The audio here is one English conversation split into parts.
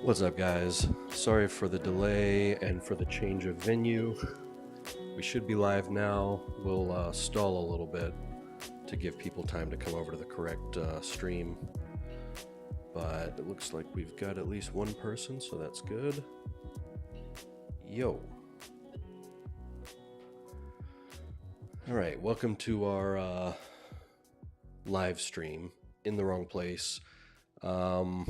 What's up, guys? Sorry for the delay and for the change of venue. We should be live now. We'll stall a little bit to give people time to come over to the correct stream. But it looks like we've got at least one person, so that's good. Yo. All right, welcome to our live stream in the wrong place. I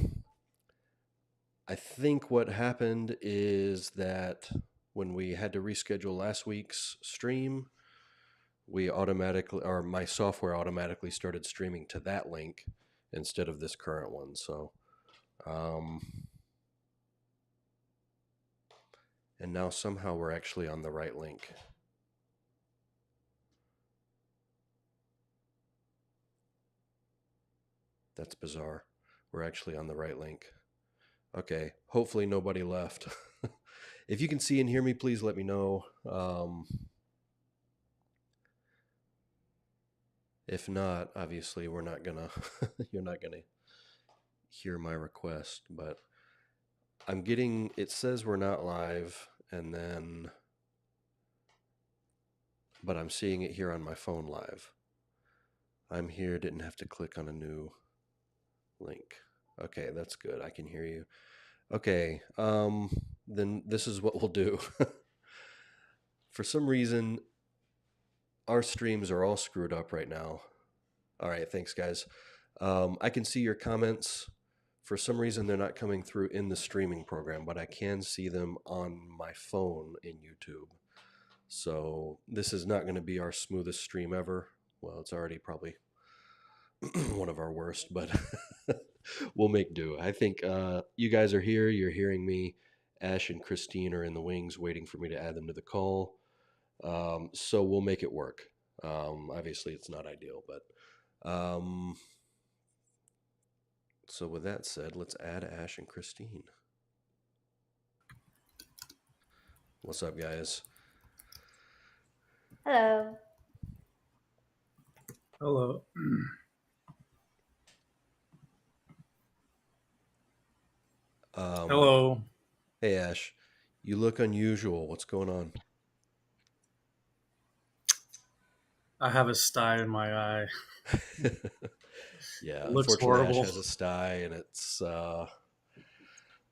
think what happened is that when we had to reschedule last week's stream, my software automatically started streaming to that link instead of this current one. So, and now somehow we're actually on the right link. That's bizarre. We're actually on the right link. Okay, hopefully nobody left. If you can see and hear me, please let me know. If not, obviously you're not gonna hear my request, but it says we're not live, but I'm seeing it here on my phone live. I'm here, didn't have to click on a new link. Okay, that's good. I can hear you. Okay, then this is what we'll do. For some reason, our streams are all screwed up right now. All right, thanks, guys. I can see your comments. For some reason, they're not coming through in the streaming program, but I can see them on my phone in YouTube. So this is not going to be our smoothest stream ever. Well, it's already probably one of our worst, but we'll make do. I think you guys are here. You're hearing me. Ash and Christine are in the wings waiting for me to add them to the call. So we'll make it work. Obviously, it's not ideal, but so with that said, let's add Ash and Christine. What's up, guys? Hello. Hello. Hello. Hey, Ash. You look unusual. What's going on? I have a sty in my eye. Yeah, It looks unfortunately, horrible. Ash has a sty, and it's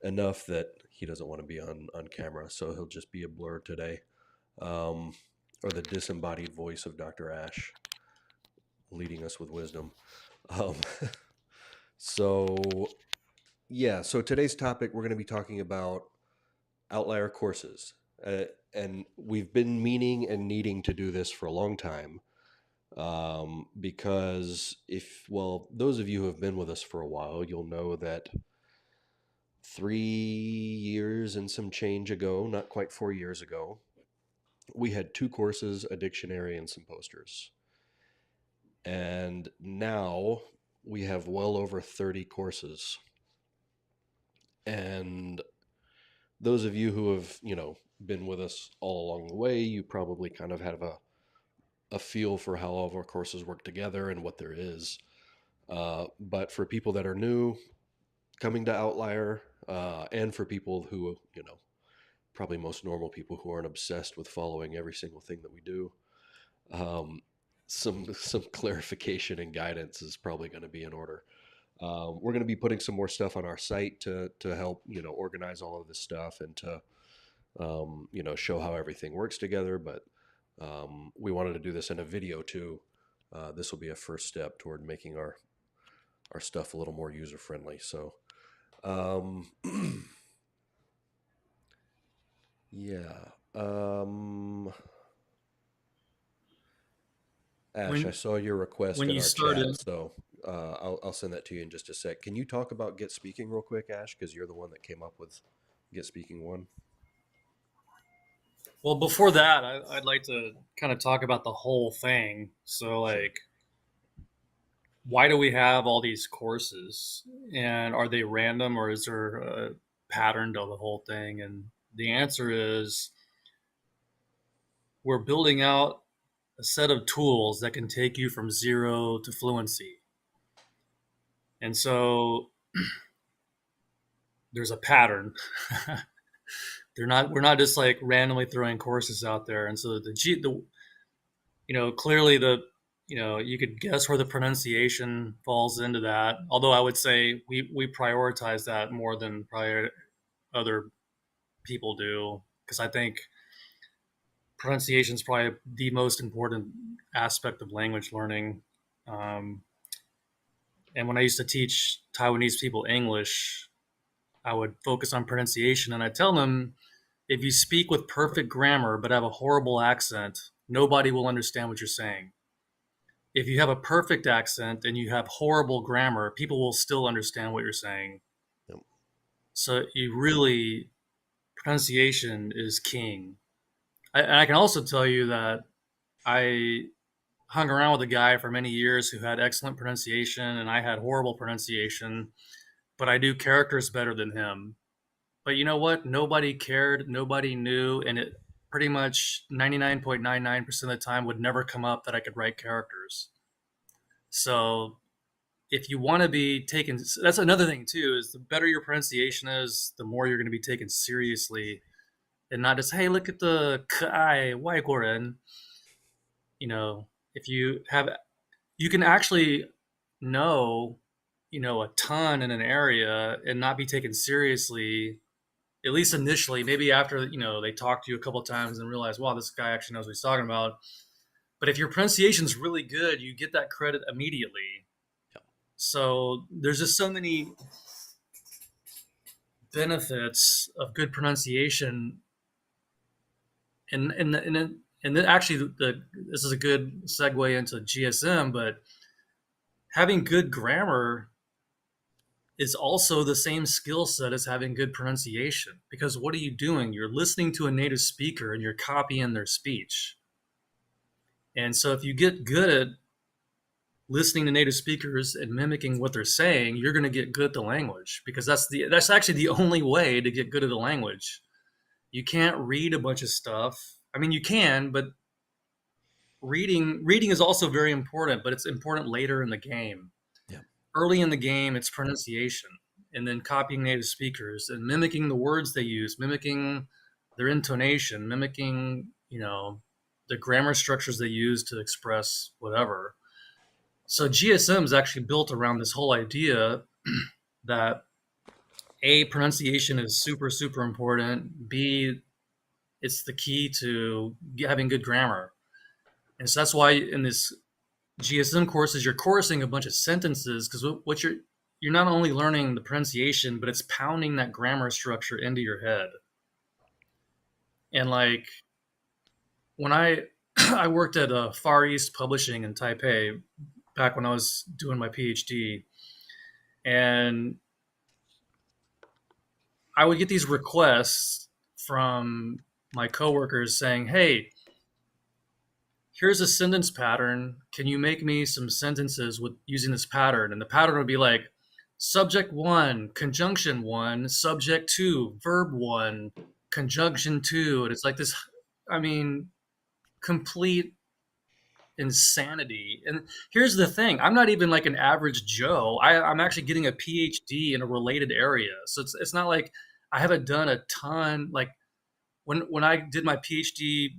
enough that he doesn't want to be on camera, so he'll just be a blur today. Or the disembodied voice of Dr. Ash leading us with wisdom. So today's topic, we're going to be talking about Outlier courses. And we've been meaning and needing to do this for a long time. Because those of you who have been with us for a while, you'll know that 3 years and some change ago, not quite 4 years ago, we had 2 courses, a dictionary and some posters. And now we have well over 30 courses. And those of you who have, been with us all along the way, you probably kind of have a feel for how all of our courses work together and what there is. But for people that are new coming to Outlier, and for people who, probably most normal people who aren't obsessed with following every single thing that we do, some clarification and guidance is probably going to be in order. We're going to be putting some more stuff on our site to help, organize all of this stuff and to, show how everything works together. But we wanted to do this in a video too. This will be a first step toward making our stuff a little more user friendly. So, yeah. Ash, I saw your request in our chat, so I'll send that to you in just a sec. Can you talk about Get Speaking real quick, Ash? Because you're the one that came up with Get Speaking 1. Well, before that, I'd like to kind of talk about the whole thing. So, why do we have all these courses? And are they random, or is there a pattern to the whole thing? And the answer is we're building out a set of tools that can take you from zero to fluency. And so there's a pattern. We're not just like randomly throwing courses out there. And so clearly you could guess where the pronunciation falls into that. Although I would say we prioritize that more than probably other people do, because I think pronunciation is probably the most important aspect of language learning. Um, and when I used to teach Taiwanese people English, I would focus on pronunciation, and I tell them, if you speak with perfect grammar but have a horrible accent, nobody will understand what you're saying. If you have a perfect accent and you have horrible grammar, people will still understand what you're saying. Yep. So you really, pronunciation is king. And I can also tell you that I hung around with a guy for many years who had excellent pronunciation and I had horrible pronunciation, but I do characters better than him. But you know what? Nobody cared, nobody knew, and it pretty much 99.99% of the time would never come up that I could write characters. So if you want to be taken, that's another thing too, is the better your pronunciation is, the more you're going to be taken seriously and not just, hey, look at the 可爱外国人. If you can actually know, a ton in an area and not be taken seriously, at least initially. Maybe after, they talk to you a couple of times and realize, wow, this guy actually knows what he's talking about. But if your pronunciation is really good, you get that credit immediately. Yep. So there's just so many benefits of good pronunciation, and then actually this is a good segue into GSM, but having good grammar is also the same skill set as having good pronunciation, because what are you doing? You're listening to a native speaker and you're copying their speech. And so if you get good at listening to native speakers and mimicking what they're saying, you're going to get good at the language, because that's actually the only way to get good at the language. You can't read a bunch of stuff. I mean, you can, but reading is also very important, but it's important later in the game. Yeah. Early in the game, it's pronunciation, and then copying native speakers and mimicking the words they use, mimicking their intonation, mimicking, the grammar structures they use to express whatever. So GSM is actually built around this whole idea that A, pronunciation is super, super important. B, it's the key to having good grammar. And so that's why in this GSM courses, you're coursing a bunch of sentences, because what you're not only learning the pronunciation, but it's pounding that grammar structure into your head. And like when I I worked at Far East Publishing in Taipei back when I was doing my PhD, and I would get these requests from my coworkers saying, "Hey, here's a sentence pattern. Can you make me some sentences with using this pattern?" And the pattern would be like subject 1, conjunction 1, subject 2, verb 1, conjunction 2. And it's like this, I mean, complete insanity. And here's the thing, I'm not even like an average Joe. I'm actually getting a PhD in a related area. So it's not like I haven't done a ton. Like when I did my PhD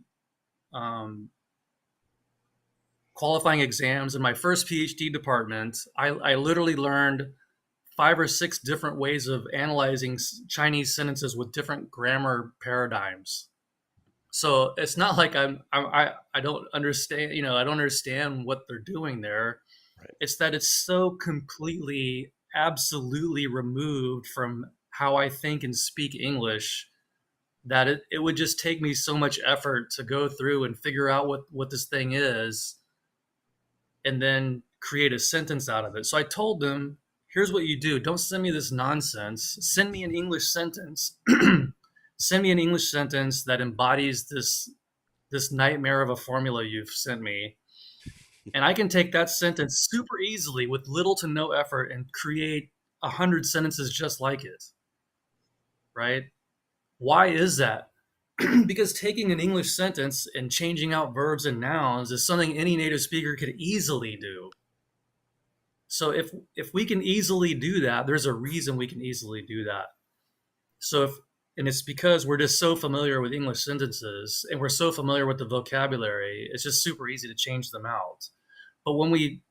qualifying exams in my first PhD department, I literally learned 5 or 6 different ways of analyzing Chinese sentences with different grammar paradigms. So it's not like I don't understand, I don't understand what they're doing there. Right. It's that it's so completely, absolutely removed from how I think and speak English that it would just take me so much effort to go through and figure out what this thing is and then create a sentence out of it. So I told them, here's what you do. Don't send me this nonsense. Send me an English sentence. Send me an English sentence that embodies this nightmare of a formula you've sent me. And I can take that sentence super easily with little to no effort and create 100 sentences just like it. Right? Why is that? because taking an English sentence and changing out verbs and nouns is something any native speaker could easily do. So if we can easily do that, there's a reason we can easily do that. So if and it's because we're just so familiar with English sentences and we're so familiar with the vocabulary, it's just super easy to change them out. But when we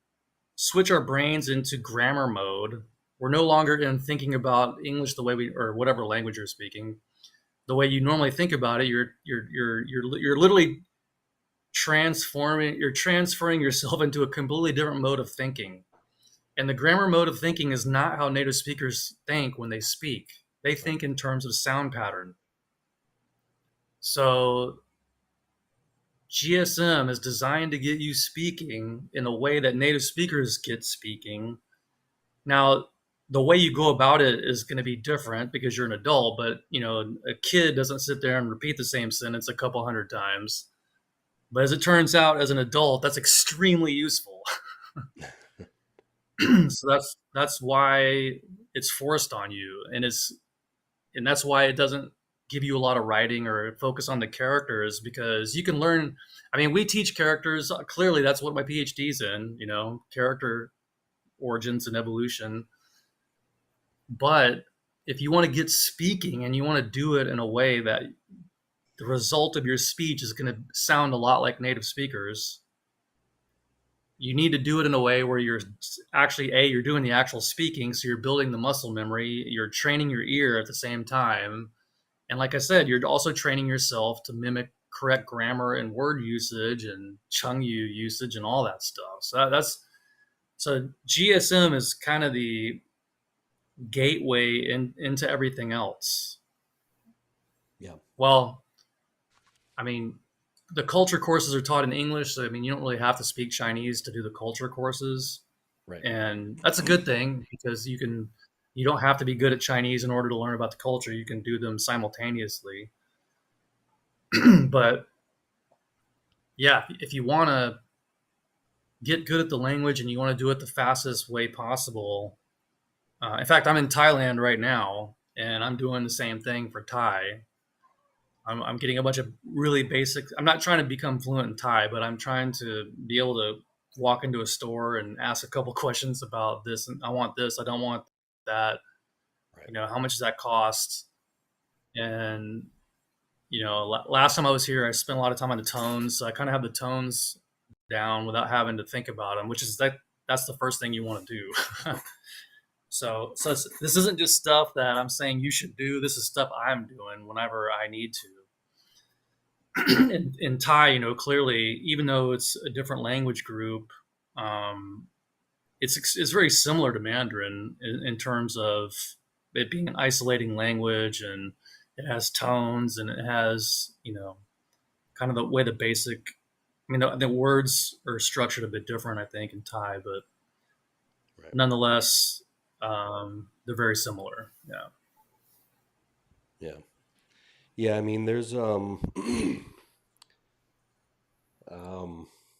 switch our brains into grammar mode, we're no longer in thinking about English the way we or whatever language you're speaking, the way you normally think about it. You're literally transferring yourself into a completely different mode of thinking. And the grammar mode of thinking is not how native speakers think when they speak. They Right. think in terms of sound pattern. So GSM is designed to get you speaking in a way that native speakers get speaking. Now, the way you go about it is going to be different because you're an adult, but a kid doesn't sit there and repeat the same sentence a couple hundred times. But as it turns out, as an adult, that's extremely useful. So that's why it's forced on you, and that's why it doesn't give you a lot of writing or focus on the characters because you can learn. I mean, we teach characters. Clearly, that's what my PhD's in. Character origins and evolution. But if you want to get speaking and you want to do it in a way that the result of your speech is going to sound a lot like native speakers, you need to do it in a way where you're actually you're doing the actual speaking, so you're building the muscle memory, you're training your ear at the same time, and like I said, you're also training yourself to mimic correct grammar and word usage and Chengyu usage and all that stuff. So GSM is kind of the gateway into everything else. Yeah. Well, I mean, the culture courses are taught in English, so I mean, you don't really have to speak Chinese to do the culture courses, Right. and that's a good thing because you don't have to be good at Chinese in order to learn about the culture. You can do them simultaneously. But yeah, if you want to get good at the language and you want to do it the fastest way possible, in fact, I'm in Thailand right now, and I'm doing the same thing for Thai. I'm getting a bunch of really basic. I'm not trying to become fluent in Thai, but I'm trying to be able to walk into a store and ask a couple questions about this. And I want this. I don't want that. Right. How much does that cost? And last time I was here, I spent a lot of time on the tones, so I kind of have the tones down without having to think about them, which is that's the first thing you want to do. So this isn't just stuff that I'm saying you should do. This is stuff I'm doing whenever I need to. In Thai, clearly, even though it's a different language group, um, it's very similar to Mandarin in terms of it being an isolating language, and it has tones, and it has kind of the way the basic. I mean, the words are structured a bit different, I think, in Thai, but Right. nonetheless, they're very similar. Yeah. Yeah. Yeah. I mean, there's um,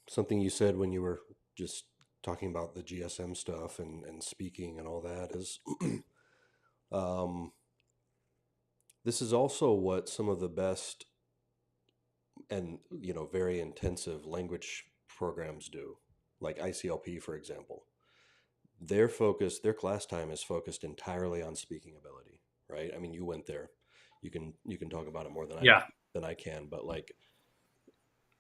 something you said when you were just talking about the GSM stuff and speaking and all that is um, this is also what some of the best and very intensive language programs do, like ICLP, for example. Their class time is focused entirely on speaking ability, right? I mean, you went there. You can talk about it more Yeah. than I can, but like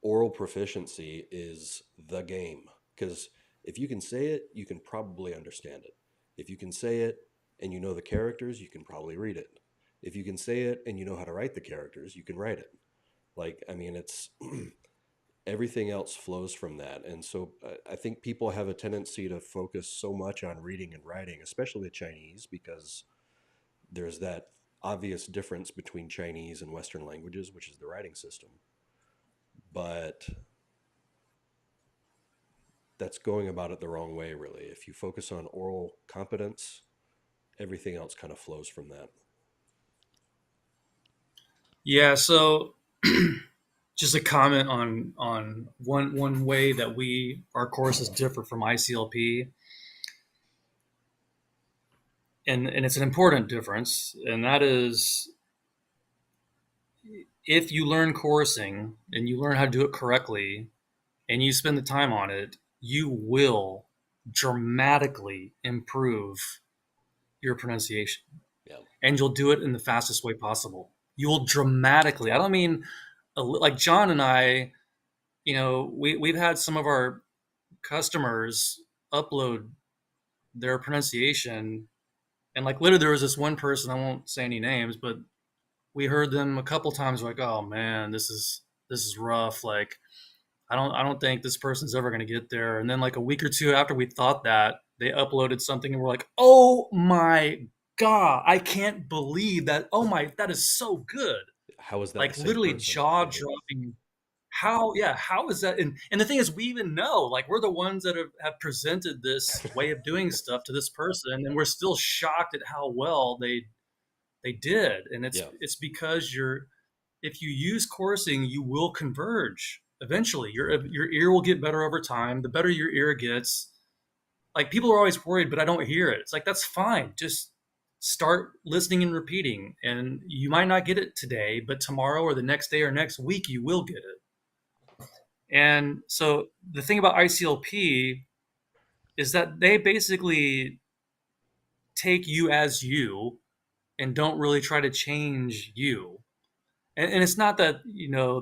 oral proficiency is the game because if you can say it, you can probably understand it. If you can say it and you know the characters, you can probably read it. If you can say it and you know how to write the characters, you can write it. Like, I mean, it's everything else flows from that. And so I think people have a tendency to focus so much on reading and writing, especially with Chinese, because there's that obvious difference between Chinese and Western languages, which is the writing system. But that's going about it the wrong way, really. If you focus on oral competence, everything else kind of flows from that. Yeah. So just a comment on one way that our courses differ from ICLP, and it's an important difference, and that is if you learn coursing and you learn how to do it correctly and you spend the time on it, you will dramatically improve your pronunciation, Yeah. and you'll do it in the fastest way possible. You will dramatically. I don't mean like John and I. We've had some of our customers upload their pronunciation, and like literally there was this one person, I won't say any names, but we heard them a couple times like, oh man, this is rough. Like I don't think this person's ever going to get there. And then like a week or two after we thought that, they uploaded something and we're like, oh my god, I can't believe that. Oh my, that is so good. How is that the Like same literally person? jaw Yeah. dropping. How, yeah, how is that? And the thing is, we even know, like, we're the ones that have presented this way of doing stuff to this person, and we're still shocked at how well they did. And it's Yeah. it's because if you use coursing, you will converge eventually. Your ear will get better over time. The better your ear gets, like people are always worried, but I don't hear it. It's like that's fine. Just start listening and repeating, and you might not get it today, but tomorrow or the next day or next week you will get it. And so the thing about ICLP is that they basically take you as you and don't really try to change you. And it's not that,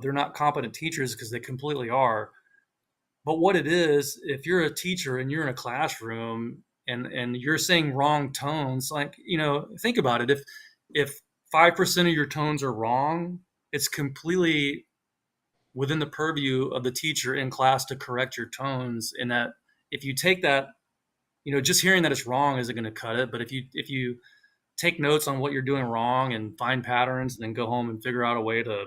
they're not competent teachers, because they completely are. But what it is, if you're a teacher and you're in a classroom and you're saying wrong tones, like, think about it. If 5% of your tones are wrong, it's completely within the purview of the teacher in class to correct your tones. And that if you take that, just hearing that it's wrong isn't going to cut it. But if you take notes on what you're doing wrong and find patterns and then go home and figure out a way to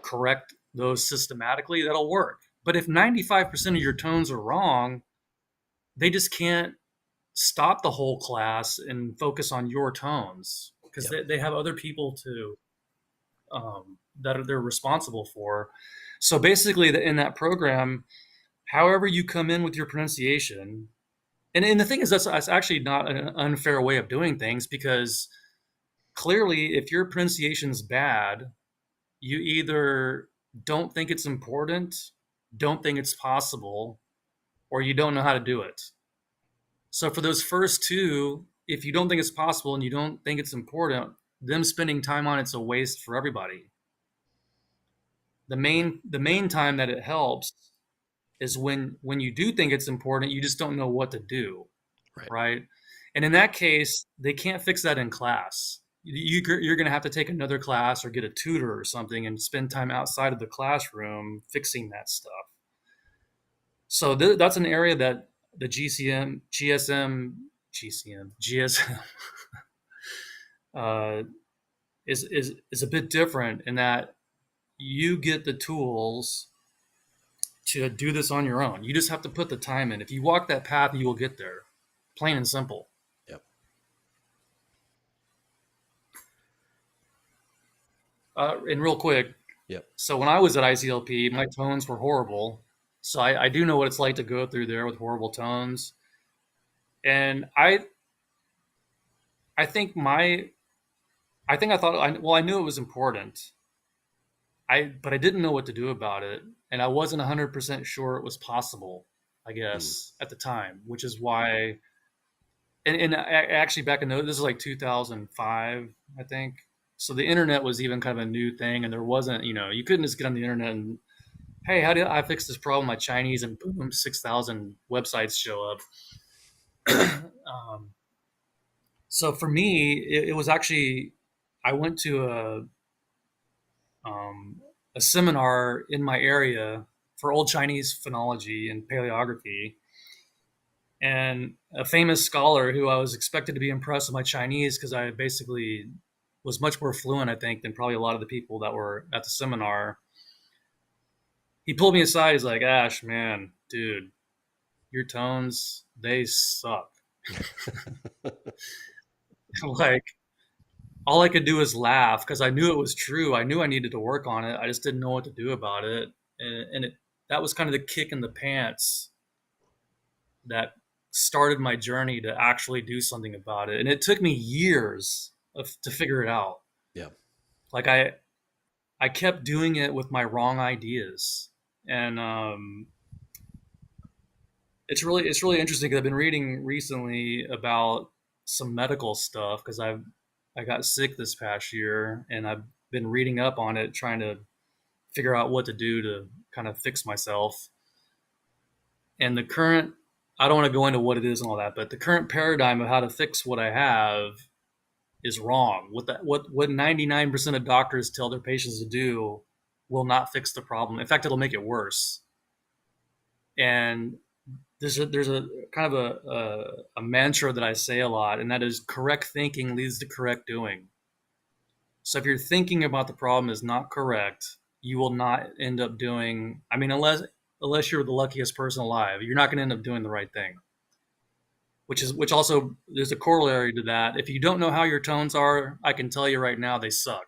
correct those systematically, that'll work. But if 95% of your tones are wrong, they just can't stop the whole class and focus on your tones, because Yep. they have other people to that they're responsible for. So basically, in that program, however you come in with your pronunciation, and the thing is, that's actually not an unfair way of doing things, because clearly, if your pronunciation's bad, you either don't think it's important, don't think it's possible, or you don't know how to do it. So for those first two, if you don't think it's possible and you don't think it's important, them spending time on it's a waste for everybody. The Right. main time that it helps is when you do think it's important, you just don't know what to do, Right. right? And in that case, they can't fix that in class. You're going to have to take another class or get a tutor or something and spend time outside of the classroom fixing that stuff. So that's an area that the GSM uh, is a bit different in that you get the tools to do this on your own. You just have to put the time in. If you walk that path, you will get there. Plain and simple. Yep. And real quick, Yep. so when I was at ICLP, my tones were horrible. So I do know what it's like to go through there with horrible tones. And I think I thought, I knew it was important. But I didn't know what to do about it, and I wasn't 100% sure it was possible, I Mm. guess, at the time, which is why. And actually, back in this is like 2005, I think. So the internet was even kind of a new thing, and there wasn't, you couldn't just get on the internet and, hey, how do I fix this problem? My Chinese, and boom, 6,000 websites show up. um, so for me, it was actually, I went to um, a seminar in my area for Old Chinese phonology and paleography. And a famous scholar who I was expected to be impressed with my Chinese, because I basically was much more fluent, I think, than probably a lot of the people that were at the seminar. He pulled me aside. He's like, Ash, man, dude, your tones, they suck. Like, all I could do is laugh, because I knew it was true. I knew I needed to work on it. I just didn't know what to do about it. That was kind of the kick in the pants that started my journey to actually do something about it. And it took me years to figure it out. Yeah. Like I kept doing it with my wrong ideas. And it's really interesting because I've been reading recently about some medical stuff because I got sick this past year, and I've been reading up on it, trying to figure out what to do to kind of fix myself. And the current, I don't want to go into what it is and all that, but the current paradigm of how to fix what I have is wrong. What 99% of doctors tell their patients to do will not fix the problem. In fact, it'll make it worse. And there's a kind of a mantra that I say a lot, and that is correct thinking leads to correct doing. So if you're thinking about the problem is not correct, you will not end up doing. I mean, unless you're the luckiest person alive, you're not going to end up doing the right thing. Which also there's a corollary to that. If you don't know how your tones are, I can tell you right now they suck.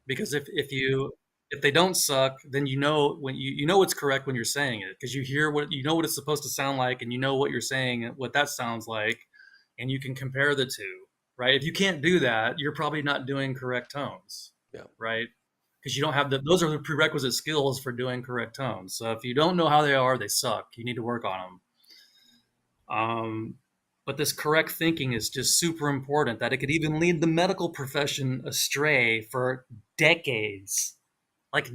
Because if they don't suck, then you know when you know what's correct when you're saying it because you hear what you know what it's supposed to sound like and you know what you're saying what that sounds like, and you can compare the two, right? If you can't do that, you're probably not doing correct tones, Yeah. right? Because you don't have those are the prerequisite skills for doing correct tones. So if you don't know how they are, they suck. You need to work on them. But this correct thinking is just super important that it could even lead the medical profession astray for decades, like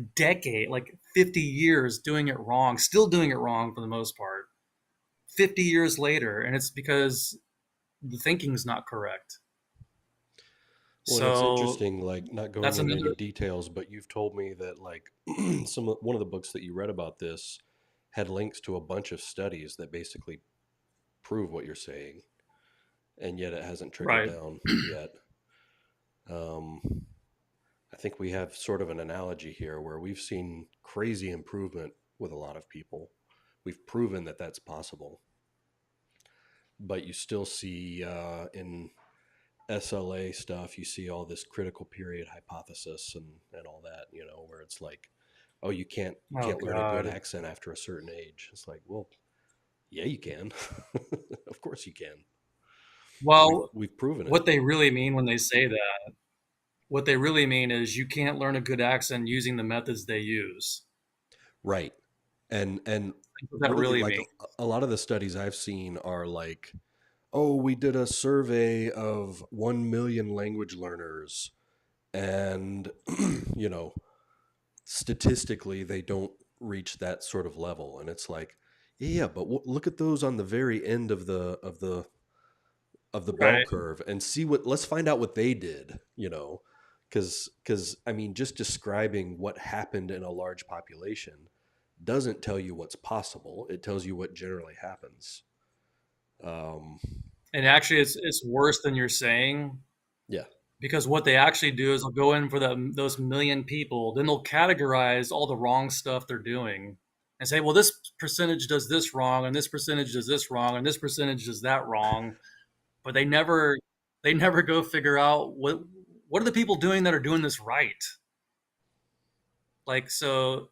50 years doing it wrong, still doing it wrong for the most part, 50 years later. And it's because the thinking is not correct. Well, and it's So interesting, like not going that's into any another, details, but you've told me that like one of the books that you read about this had links to a bunch of studies that basically prove what you're saying, and yet it hasn't trickled right. down yet. Um, I think we have sort of an analogy here where we've seen crazy improvement with a lot of people. We've proven that that's possible, but you still see in SLA stuff, you see all this critical period hypothesis and all that, where it's like, oh, you Oh can't learn a good God. accent after a certain age. It's like, well, yeah, you can. Of course you can. We've Well, we've proven it. what they really mean when they say that, what they really mean is you can't learn a good accent using the methods they use. Right. And That's what that really really like means. a lot of the studies I've seen are like, oh, we did a survey of 1 million language learners and you know, statistically they don't reach that sort of level, and it's like, yeah, but look at those on the very end of the bell Right. curve and see what let's find out what they did, because I mean, just describing what happened in a large population doesn't tell you what's possible. It tells you what generally happens. um And actually, it's worse than you're saying yeah. because what they actually do is they'll go in for those million people, then they'll categorize all the wrong stuff they're doing and say, well, this percentage does this wrong, and this percentage does this wrong, and this percentage does that wrong. But they never go figure out what are the people doing that are doing this right. Like so,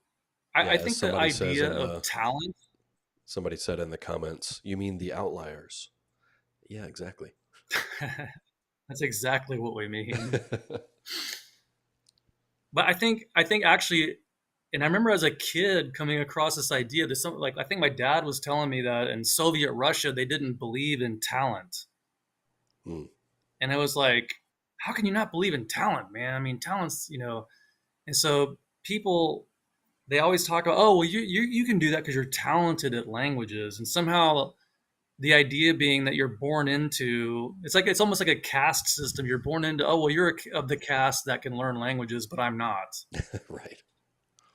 I Yeah, as think the idea of talent. somebody said in the comments, you mean the outliers? Yeah, exactly. That's exactly what we mean. But I think actually, and I remember as a kid coming across this idea that some like I think my dad was telling me that in Soviet Russia they didn't believe in talent, Hmm. and I was like, how can you not believe in talent, man? I mean, talent's and so people they always talk about, oh well, you can do that because you're talented at languages, and somehow the idea being that you're born into it's almost like a caste system. You're born into, oh well, you're of the caste that can learn languages, but I'm not. Right.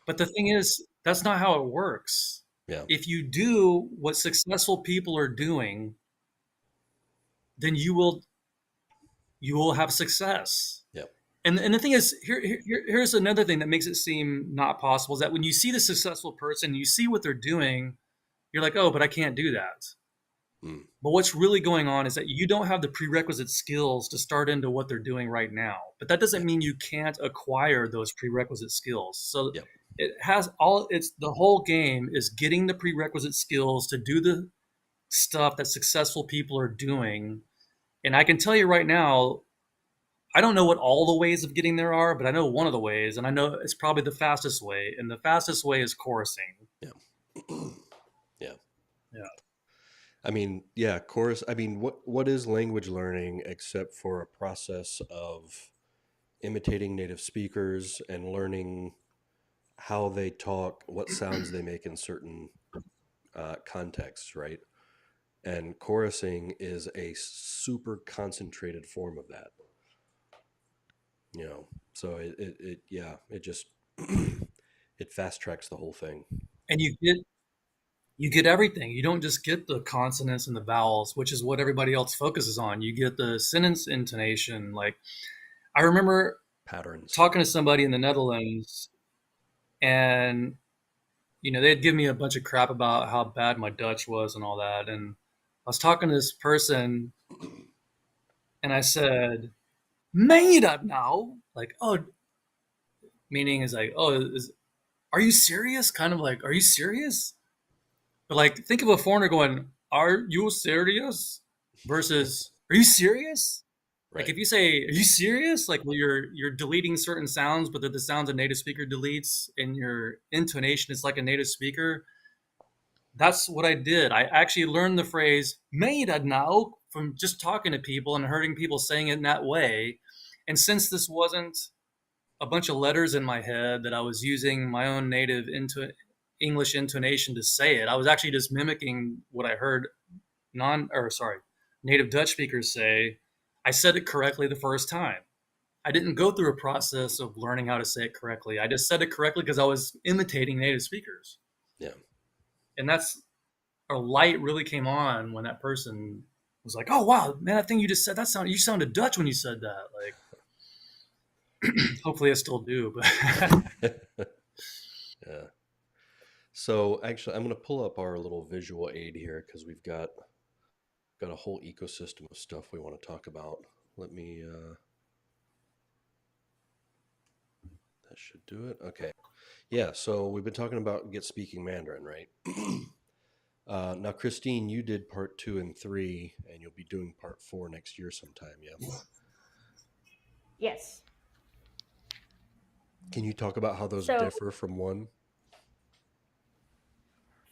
But the thing is, that's not how it works. Yeah. If you do what successful people are doing, then you will have success. Yeah. And the thing is, here's another thing that makes it seem not possible is that when you see the successful person, you see what they're doing, you're like, oh, but I can't do that. Mm. But what's really going on is that you don't have the prerequisite skills to start into what they're doing right now. But that doesn't Yeah. mean you can't acquire those prerequisite skills. So Yeah. it's the whole game is getting the prerequisite skills to do the stuff that successful people are doing. And I can tell you right now, I don't know what all the ways of getting there are, but I know one of the ways, and I know it's probably the fastest way. And the fastest way is chorusing. Yeah. Yeah. Yeah. I mean, yeah, chorus. I mean, what is language learning except for a process of imitating native speakers and learning how they talk, what sounds they make in certain contexts, right? And chorusing is a super concentrated form of that, you know. So it yeah, it just it fast tracks the whole thing. And you get everything. You don't just get the consonants and the vowels, which is what everybody else focuses on. You get the sentence intonation. Like I remember Patterns. talking to somebody in the Netherlands, and they'd give me a bunch of crap about how bad my Dutch was and all that. And I was talking to this person, and I said, "Meen je dat now?" Like, oh, meaning is like, oh, are you serious? Kind of like, are you serious? But like, think of a foreigner going, "Are you serious?" versus, "Are you serious?" Like Right. if you say, "Are you serious?" Like, well, you're deleting certain sounds, but they're the sounds a native speaker deletes, and your intonation is like a native speaker. That's what I did. I actually learned the phrase "made now" from just talking to people and hearing people saying it in that way. And since this wasn't a bunch of letters in my head that I was using my own native into English intonation to say it, I was actually just mimicking what I heard native Dutch speakers say. I said it correctly the first time. I didn't go through a process of learning how to say it correctly. I just said it correctly because I was imitating native speakers. Yeah. And that's a light really came on when that person was like, "Oh wow, man, that thing you just said, you sounded Dutch when you said that." Like, hopefully, I still do, but Yeah. So actually, I'm going to pull up our little visual aid here because we've got a whole ecosystem of stuff we want to talk about. Let me. That should do it. Okay. Yeah. So we've been talking about get speaking Mandarin, right? Now, Christine, you did part 2 and 3, and you'll be doing part 4 next year sometime. Yeah. Yes. Can you talk about how those So differ from one?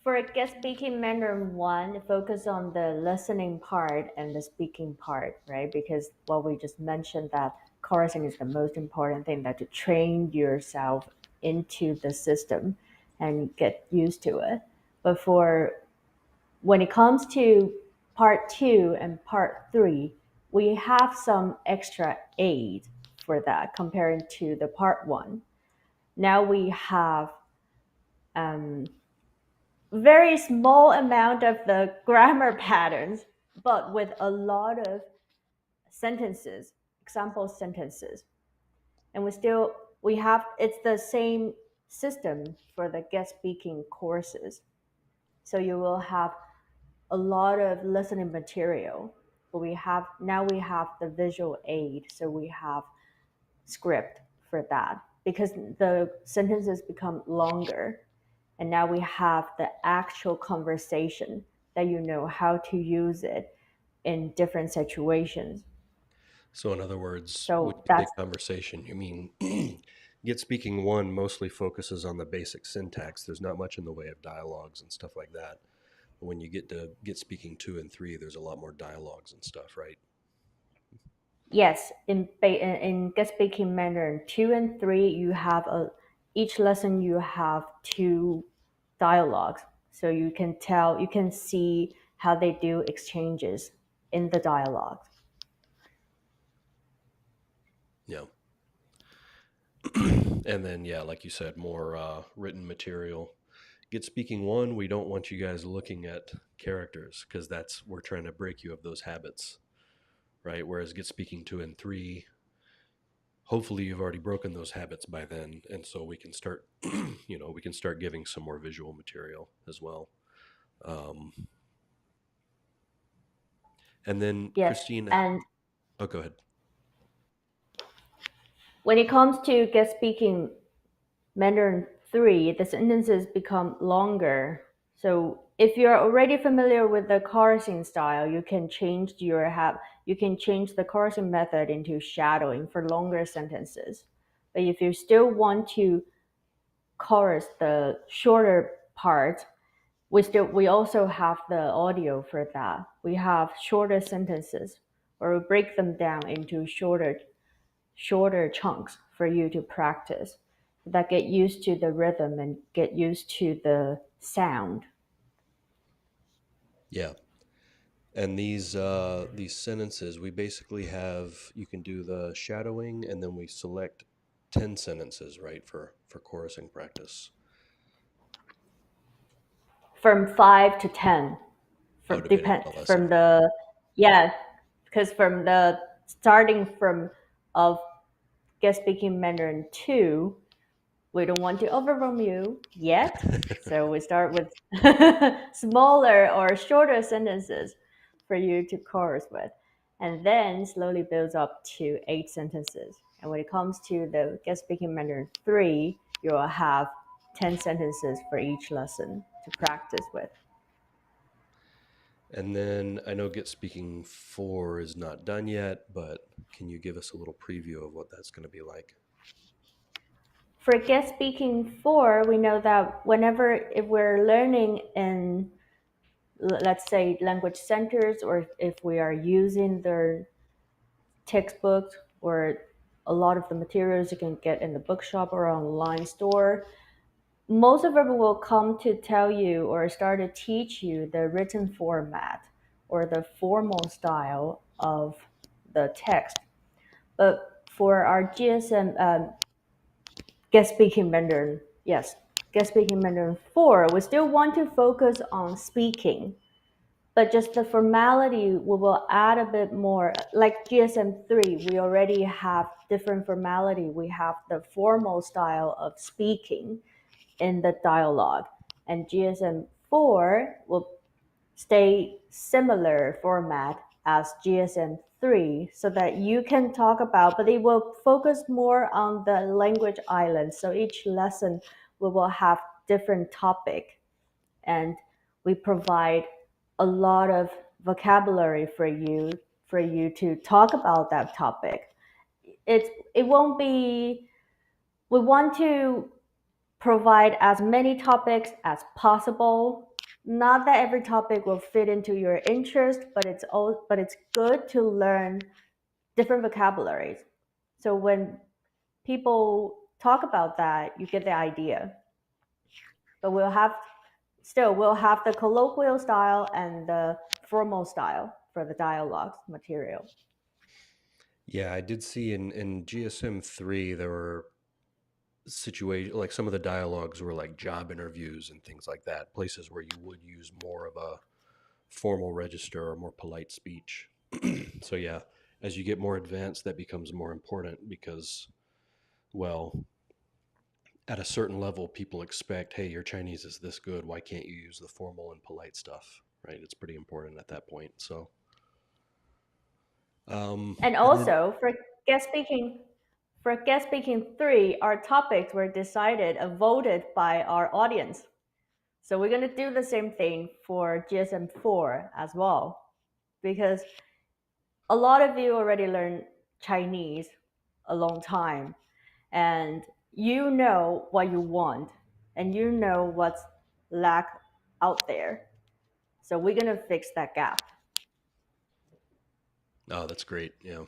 for Get Speaking Mandarin 1, focus on the listening part and the speaking part, right? Because what we just mentioned that chorusing is the most important thing, that to train yourself into the system and get used to it. But for when it comes to part 2 and part 3, we have some extra aid for that comparing to the part 1. Now we have um, very small amount of the grammar patterns, but with a lot of sentences, example sentences. And we have, it's the same system for the get speaking courses. So you will have a lot of listening material, but we have the visual aid. So we have script for that because the sentences become longer. And now we have the actual conversation that you know how to use it in different situations. So, in other words, when So you say that's conversation, you mean get speaking one mostly focuses on the basic syntax. There's not much in the way of dialogues and stuff like that. But when you get to get speaking 2 and 3, there's a lot more dialogues and stuff, right? yes, in Get Speaking Mandarin 2 and 3, you have a each lesson you have two dialogues, so you can see how they do exchanges in the dialogue. Yeah. And then, yeah, like you said, more written material. Get speaking one, we don't want you guys looking at characters because we're trying to break you of those habits, right? Whereas get speaking 2 and 3, hopefully you've already broken those habits by then. And so we can start, we can start giving some more visual material as well. Um, and then Yes, Christine, and oh, go ahead. when it comes to Get Speaking Mandarin 3, the sentences become longer. So if you're already familiar with the chorusing style, you can change the chorusing method into shadowing for longer sentences. But if you still want to chorus the shorter part, we also have the audio for that. We have shorter sentences, or we break them down into shorter chunks for you to practice that get used to the rhythm and get used to the sound. Yeah. And these sentences, we basically have, you can do the shadowing, and then we select 10 sentences, right, for chorusing practice. From 5 to 10, Oh, from depending depend on the lesson. from the yeah, because from the starting from of Get Speaking Mandarin 2, we don't want to overwhelm you yet. So we start with smaller or shorter sentences for you to chorus with, and then slowly builds up to 8 sentences. And when it comes to the Get Speaking Mandarin 3, you'll have 10 sentences for each lesson to practice with. And then I know Get Speaking 4 is not done yet, but can you give us a little preview of what that's going to be like? For Get Speaking 4, we know that whenever if we're learning in, let's say, language centers, or if we are using their textbooks or a lot of the materials you can get in the bookshop or online store, most of them will come to tell you or start to teach you the written format or the formal style of the text. But for our GSM, Get Speaking Mandarin, yes, Get Speaking Mandarin 4, we still want to focus on speaking, but just the formality we will add a bit more. Like GSM 3, we already have different formality. We have the formal style of speaking in the dialogue, and GSM 4 will stay similar format as GSM 3, so that you can talk about, but it will focus more on the language island. So each lesson we will have different topic, and we provide a lot of vocabulary for you to talk about that topic. It won't be, we want to provide as many topics as possible. Not that every topic will fit into your interest, but it's good to learn different vocabularies. So when people talk about that, you get the idea. But we'll have the colloquial style and the formal style for the dialogues material. Yeah, I did see in GSM 3 there were situations like some of the dialogues were like job interviews and things like that, places where you would use more of a formal register or more polite speech. So yeah, as you get more advanced, that becomes more important because, well, at a certain level, people expect, hey, your Chinese is this good. Why can't you use the formal and polite stuff? Right? It's pretty important at that point. So, And and then, also guest speaking for Guest Speaking 3, our topics were decided and voted by our audience. So we're going to do the same thing for GSM 4 as well, because a lot of you already learned Chinese a long time, and you know what you want, and you know what's lack out there. So we're going to fix that gap. oh, that's great. Yeah.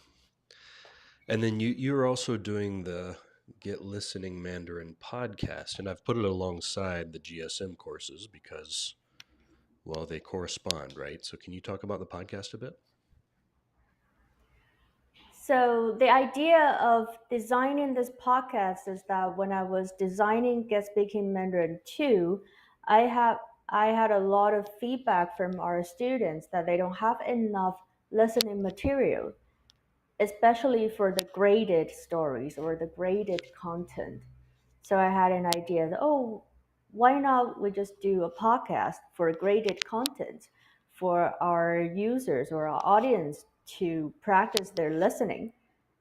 And then you're also doing the Get Listening Mandarin podcast, and I've put it alongside the GSM courses because, well, they correspond, right? So can you talk about the podcast a bit? So the idea of designing this podcast is that when I was designing Get Speaking Mandarin 2, I have I had a lot of feedback from our students that they don't have enough listening material, especially for the graded stories or the graded content. So I had an idea that, oh, why not we just do a podcast for graded content for our users or our audience to practice their listening.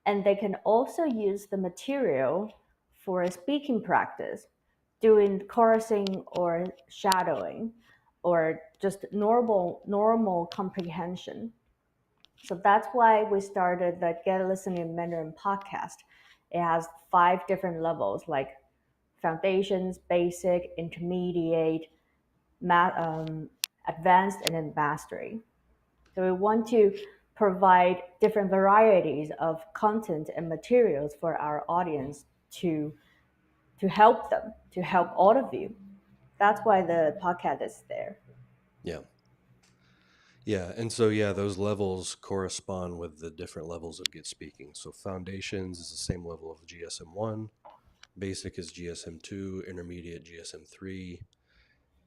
And they can also use the material for a speaking practice, doing chorusing or shadowing. or just normal comprehension. So that's why we started the Get Listening Mandarin podcast. It has 5 different levels like foundations, basic, intermediate, advanced, and then mastery. So we want to provide different varieties of content and materials for our audience to help them, to help all of you. That's why the podcast is there. Yeah. Yeah. And so, yeah, those levels correspond with the different levels of Get Speaking. So, foundations is the same level of GSM 1, basic is GSM 2, intermediate GSM 3,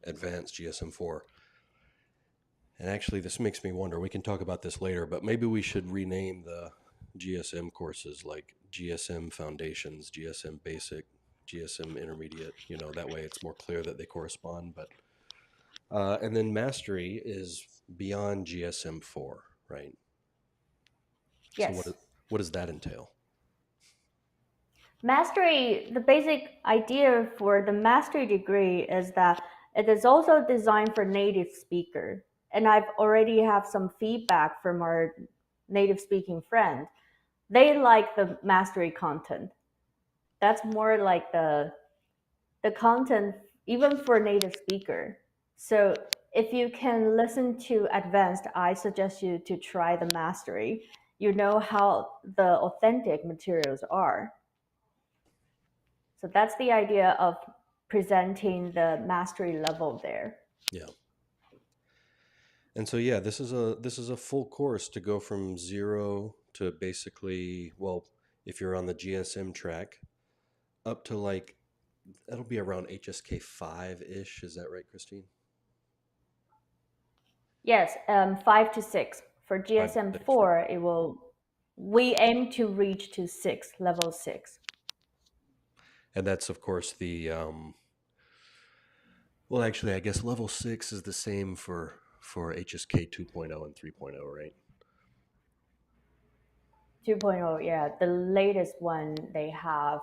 advanced GSM 4. And actually, this makes me wonder, we can talk about this later, but maybe we should rename the GSM courses like GSM Foundations, GSM Basic, GSM Intermediate. That way it's more clear that they correspond. But and then Mastery is beyond GSM 4, right? So Yes. what does that entail? Mastery, the basic idea for the mastery degree is that it is also designed for native speaker. And I've already have some feedback from our native speaking friend. They like the mastery content. That's more like the content even for native speaker. So if you can listen to advanced, I suggest you to try the mastery. You know how the authentic materials are. So that's the idea of presenting the mastery level there. Yeah. And so yeah, this is a full course to go from 0 to basically, well, if you're on the GSM track, up to like that'll be around HSK 5-ish. Is that right, Christine? Yes, 5 to 6 for 5 to GSM 6. Okay. 4. It will. We aim to reach to 6, level 6. And that's of course the well, actually, I guess level 6 is the same for HSK 2.0 and 3.0, right? 2.0, yeah, the latest one they have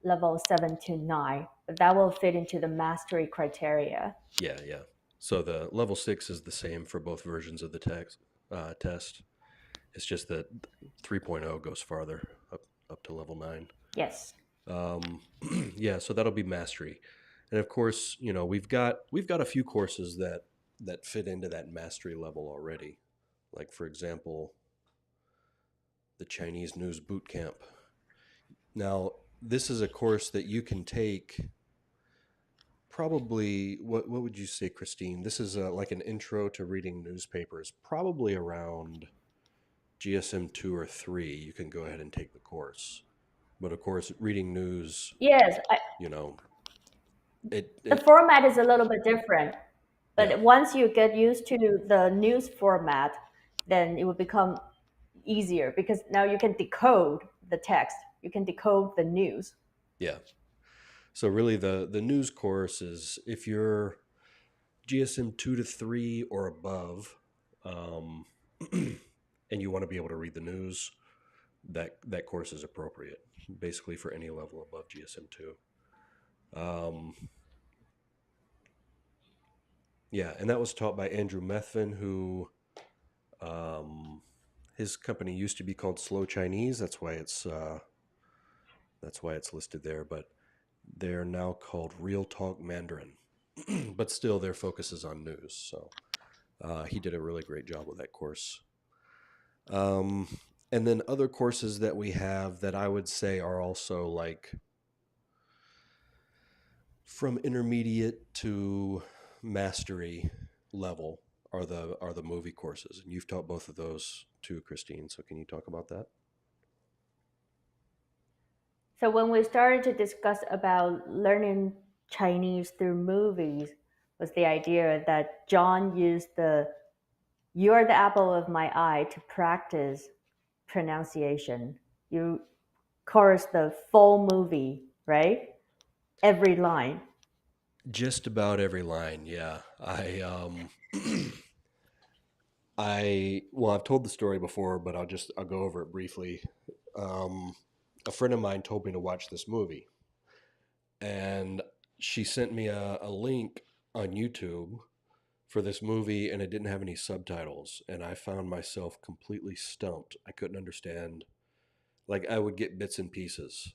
level 7 to 9, but that will fit into the mastery criteria. Yeah, yeah. So the level 6 is the same for both versions of the test. It's just that 3.0 goes farther up to level 9. Yes. Um, yeah, so that'll be mastery, and of course, we've got a few courses that fit into that mastery level already. Like for example, the Chinese News Boot Camp. Now, this is a course that you can take. Probably, what would you say, Christine? This is like an intro to reading newspapers. Probably around GSM 2 or 3, you can go ahead and take the course. But of course, reading news, Yes, you know, the it format is a little bit different, yeah, but once you get used to the news format, then it will become easier because now you can decode the text, you can decode the news. yeah. So really, the news course is if you're GSM 2 to 3 or above, um, and you want to be able to read the news, that course is appropriate, basically for any level above GSM 2. Um, yeah, and that was taught by Andrew Methvin, who um, his company used to be called Slow Chinese. That's why it's listed there, but they're now called Real Talk Mandarin. But still, their focus is on news. So he did a really great job with that course. Um, and then other courses that we have that I would say are also like from intermediate to mastery level are the movie courses, and you've taught both of those too, Christine. So can you talk about that? So when we started to discuss about learning Chinese through movies, was the idea that John used the "you're the apple of my eye" to practice pronunciation. You chorus the full movie, right? Every line. Just about every line, yeah. Well, I've told the story before, but I'll go over it briefly. Um, a friend of mine told me to watch this movie, and she sent me a link on YouTube for this movie, and it didn't have any subtitles, and I found myself completely stumped. I couldn't understand. Like, I would get bits and pieces,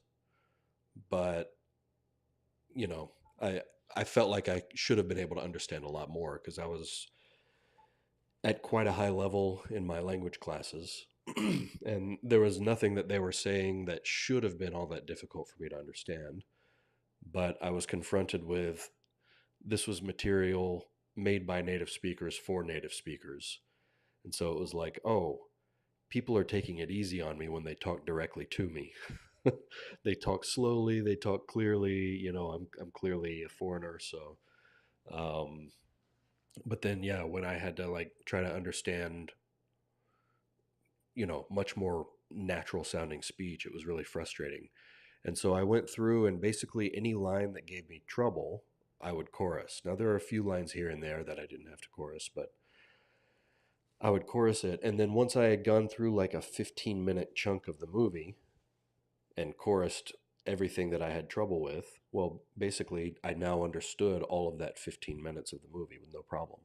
but you know, I I felt like I should have been able to understand a lot more because I was at quite a high level in my language classes. And there was nothing that they were saying that should have been all that difficult for me to understand. But I was confronted with, this was material made by native speakers for native speakers. And so it was like, oh, people are taking it easy on me when they talk directly to me. They talk slowly, they talk clearly. I'm clearly a foreigner, so. Um, but then, yeah, when I had to like try to understand, much more natural sounding speech, it was really frustrating. And so I went through, and basically any line that gave me trouble, I would chorus. Now, there are a few lines here and there that I didn't have to chorus, but I would chorus it. And then once I had gone through like a 15-minute chunk of the movie and chorused everything that I had trouble with, well, basically, I now understood all of that 15 minutes of the movie with no problem.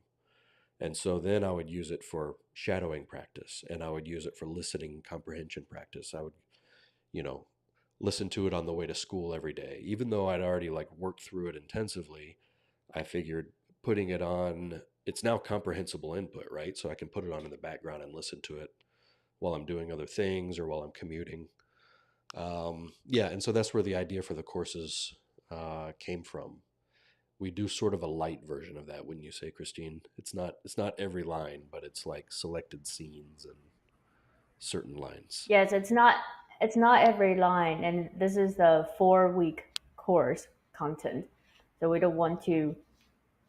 And so then I would use it for shadowing practice, and I would use it for listening comprehension practice. I would, you know, listen to it on the way to school every day. Even though I'd already like worked through it intensively, I figured putting it on, it's now comprehensible input, right? So I can put it on in the background and listen to it while I'm doing other things or while I'm commuting. Yeah, and so that's where the idea for the courses came from. We do sort of a light version of that, wouldn't you say, Christine? It's not every line, but it's like selected scenes and certain lines. Yes, it's not every line, and this is the 4 week course content. So we don't want to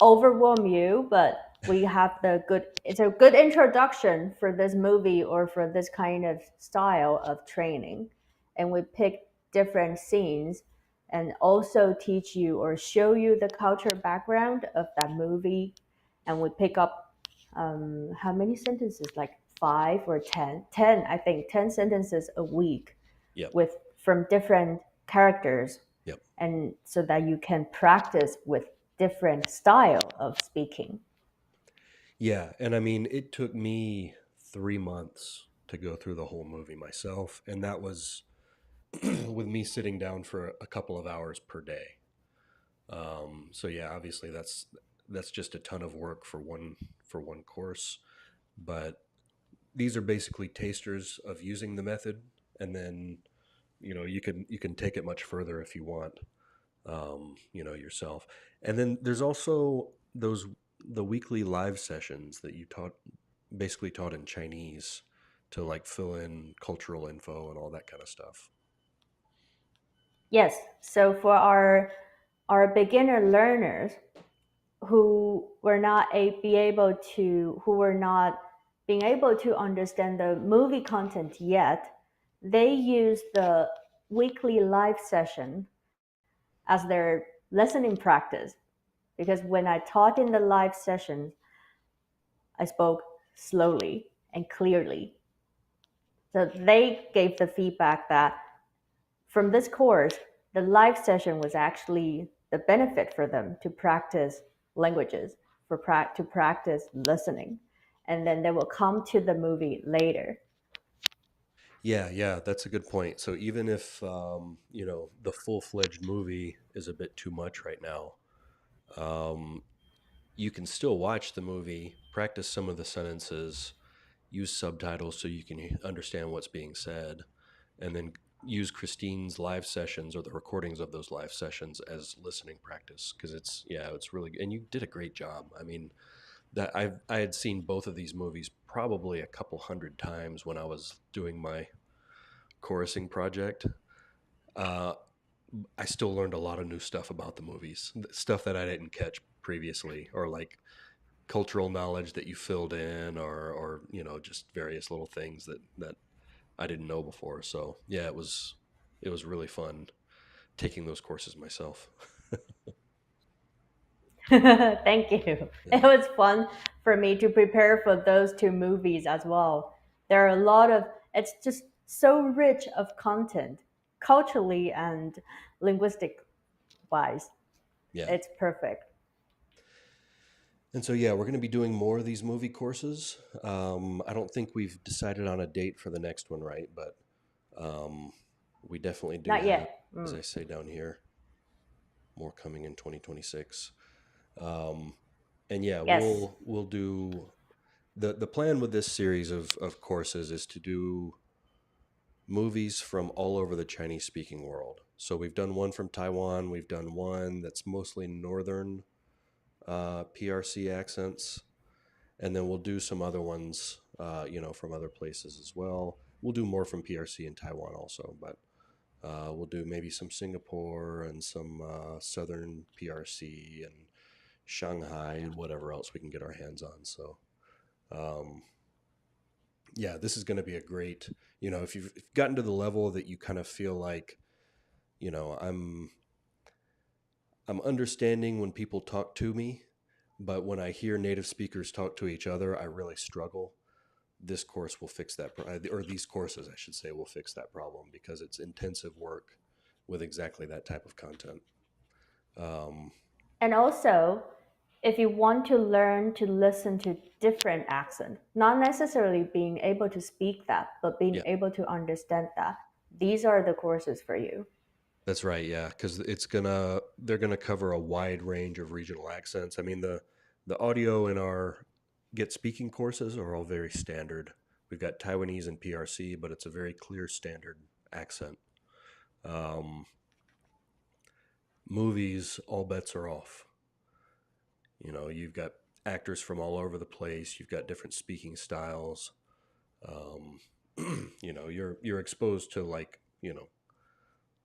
overwhelm you, but we have the good. It's a good introduction for this movie or for this kind of style of training, and we pick different scenes and also teach you or show you the culture background of that movie, and we pick up how many sentences, like 5 or 10, I think 10 sentences a week Yep. with from different characters, Yep. and so that you can practice with different style of speaking. Yeah, and I mean, it took me 3 months to go through the whole movie myself, and that was with me sitting down for a couple of hours per day. So yeah, obviously that's just a ton of work for one course, but these are basically tasters of using the method, and then you can take it much further if you want, yourself. And then there's also the weekly live sessions that you basically taught in Chinese to like fill in cultural info and all that kind of stuff. Yes, so for our beginner learners who were not being able to understand the movie content yet, they use the weekly live session as their listening practice, because when I taught in the live session, I spoke slowly and clearly. So they gave the feedback that from this course, the live session was actually the benefit for them to practice languages, to practice listening. And then they will come to the movie later. Yeah, yeah, that's a good point. So even if the full-fledged movie is a bit too much right now, um, you can still watch the movie, practice some of the sentences, use subtitles so you can understand what's being said, and then use Christine's live sessions or the recordings of those live sessions as listening practice, because it's really good. And you did a great job. I mean, that I had seen both of these movies probably a couple hundred times when I was doing my chorusing project. Uh, I still learned a lot of new stuff about the movies, stuff that I didn't catch previously, or like cultural knowledge that you filled in, or just various little things that I didn't know before. So yeah, it was really fun taking those courses myself. Thank you. It Yeah. was fun for me to prepare for those two movies as well. There are a lot of, it's just so rich of content, culturally and linguistic wise. Yeah. It's perfect. And so, yeah, we're going to be doing more of these movie courses. I don't think we've decided on a date for the next one, right? But um, we definitely do Not have, yet. as I say down here, more coming in 2026. Um, and yeah, Yes. we'll do the plan with this series of courses is to do movies from all over the Chinese speaking world. So we've done one from Taiwan, we've done one that's mostly northern PRC accents, and then we'll do some other ones, from other places as well. We'll do more from PRC in Taiwan also, but we'll do maybe some Singapore and some southern PRC and Shanghai and whatever else we can get our hands on. So, um, yeah, this is going to be a great, if you've gotten to the level that you kind of feel like, you know, I'm understanding when people talk to me, but when I hear native speakers talk to each other, I really struggle. This course will fix that, or these courses, I should say, will fix that problem because it's intensive work with exactly that type of content. Um, And also, if you want to learn to listen to different accent, not necessarily being able to speak that, but being yeah, able to understand that, these are the courses for you. that's right. Yeah, because they're gonna cover a wide range of regional accents. I mean, the audio in our Get Speaking courses are all very standard. We've got Taiwanese and PRC, but it's a very clear standard accent. Um, Movies, all bets are off. You've got actors from all over the place. You've got different speaking styles. Um, you're exposed to like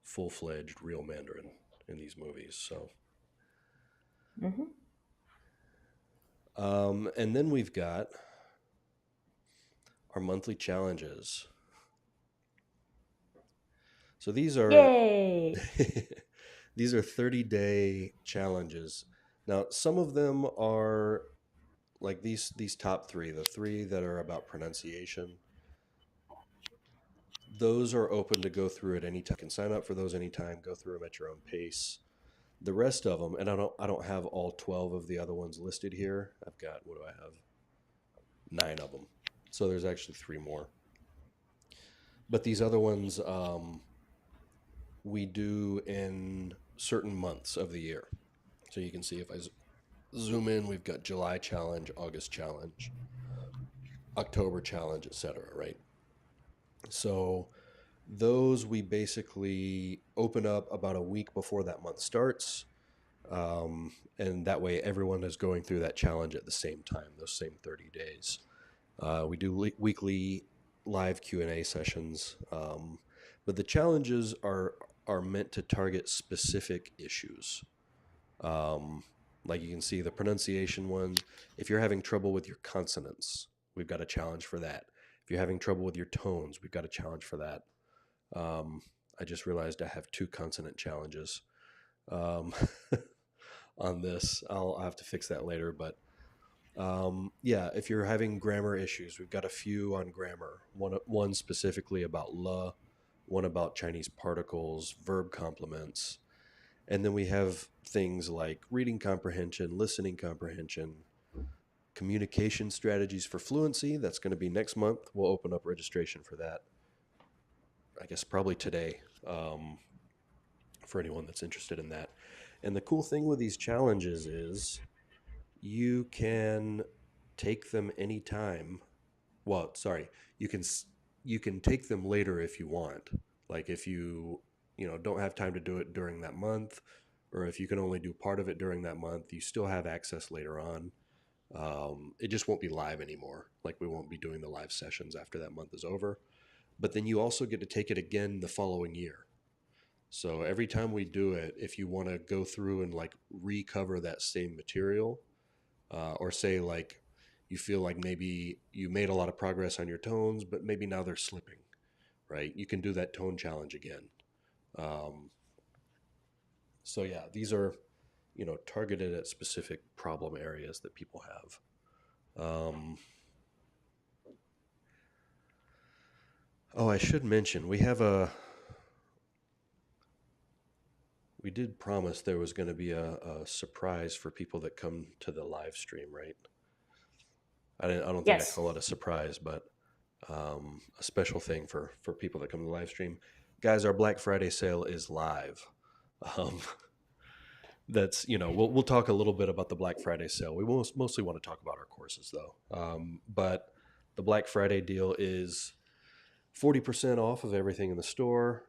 full fledged real Mandarin in these movies. So, Hmm. and then we've got our monthly challenges. So these are Yay! these are 30-day challenges. Now, some of them are like these top three, the three that are about pronunciation. Those are open to go through at any time. You can sign up for those anytime, go through them at your own pace. The rest of them, and I don't have all 12 of the other ones listed here. I've got, what do I have? 9 of them. So there's actually 3 more. But these other ones we do in certain months of the year. So you can see if I zoom in, we've got July challenge, August challenge, October challenge, etc. Right? So those we basically open up about a week before that month starts, and that way everyone is going through that challenge at the same time, those same 30 days. We do weekly live Q&A sessions, but the challenges are meant to target specific issues. Um, like you can see the pronunciation one, if you're having trouble with your consonants, we've got a challenge for that. If you're having trouble with your tones, we've got a challenge for that. Um, I just realized I have 2 consonant challenges um, on this. I'll have to fix that later. But yeah, if you're having grammar issues, we've got a few on grammar. One specifically about la, one about Chinese particles, verb complements, and then we have things like reading comprehension, listening comprehension, communication strategies for fluency. That's going to be next month. We'll open up registration for that. I guess probably today, for anyone that's interested in that. And the cool thing with these challenges is you can take them anytime. Well, sorry, you can you can take them later if you want. Like if you don't have time to do it during that month, or if you can only do part of it during that month, you still have access later on. It just won't be live anymore. Like we won't be doing the live sessions after that month is over. But then you also get to take it again the following year. So every time we do it, if you want to go through and like recover that same material, or say like you feel like maybe you made a lot of progress on your tones, but maybe now they're slipping, right? You can do that tone challenge again. Um, so yeah, these are targeted at specific problem areas that people have. Oh, I should mention we have We did promise there was going to be a surprise for people that come to the live stream, right? I don't think I Yes. call it a surprise, but a special thing for people that come to the live stream. Guys, our Black Friday sale is live. Um, that's we'll talk a little bit about the Black Friday sale. We mostly want to talk about our courses though. But the Black Friday deal is 40% off of everything in the store,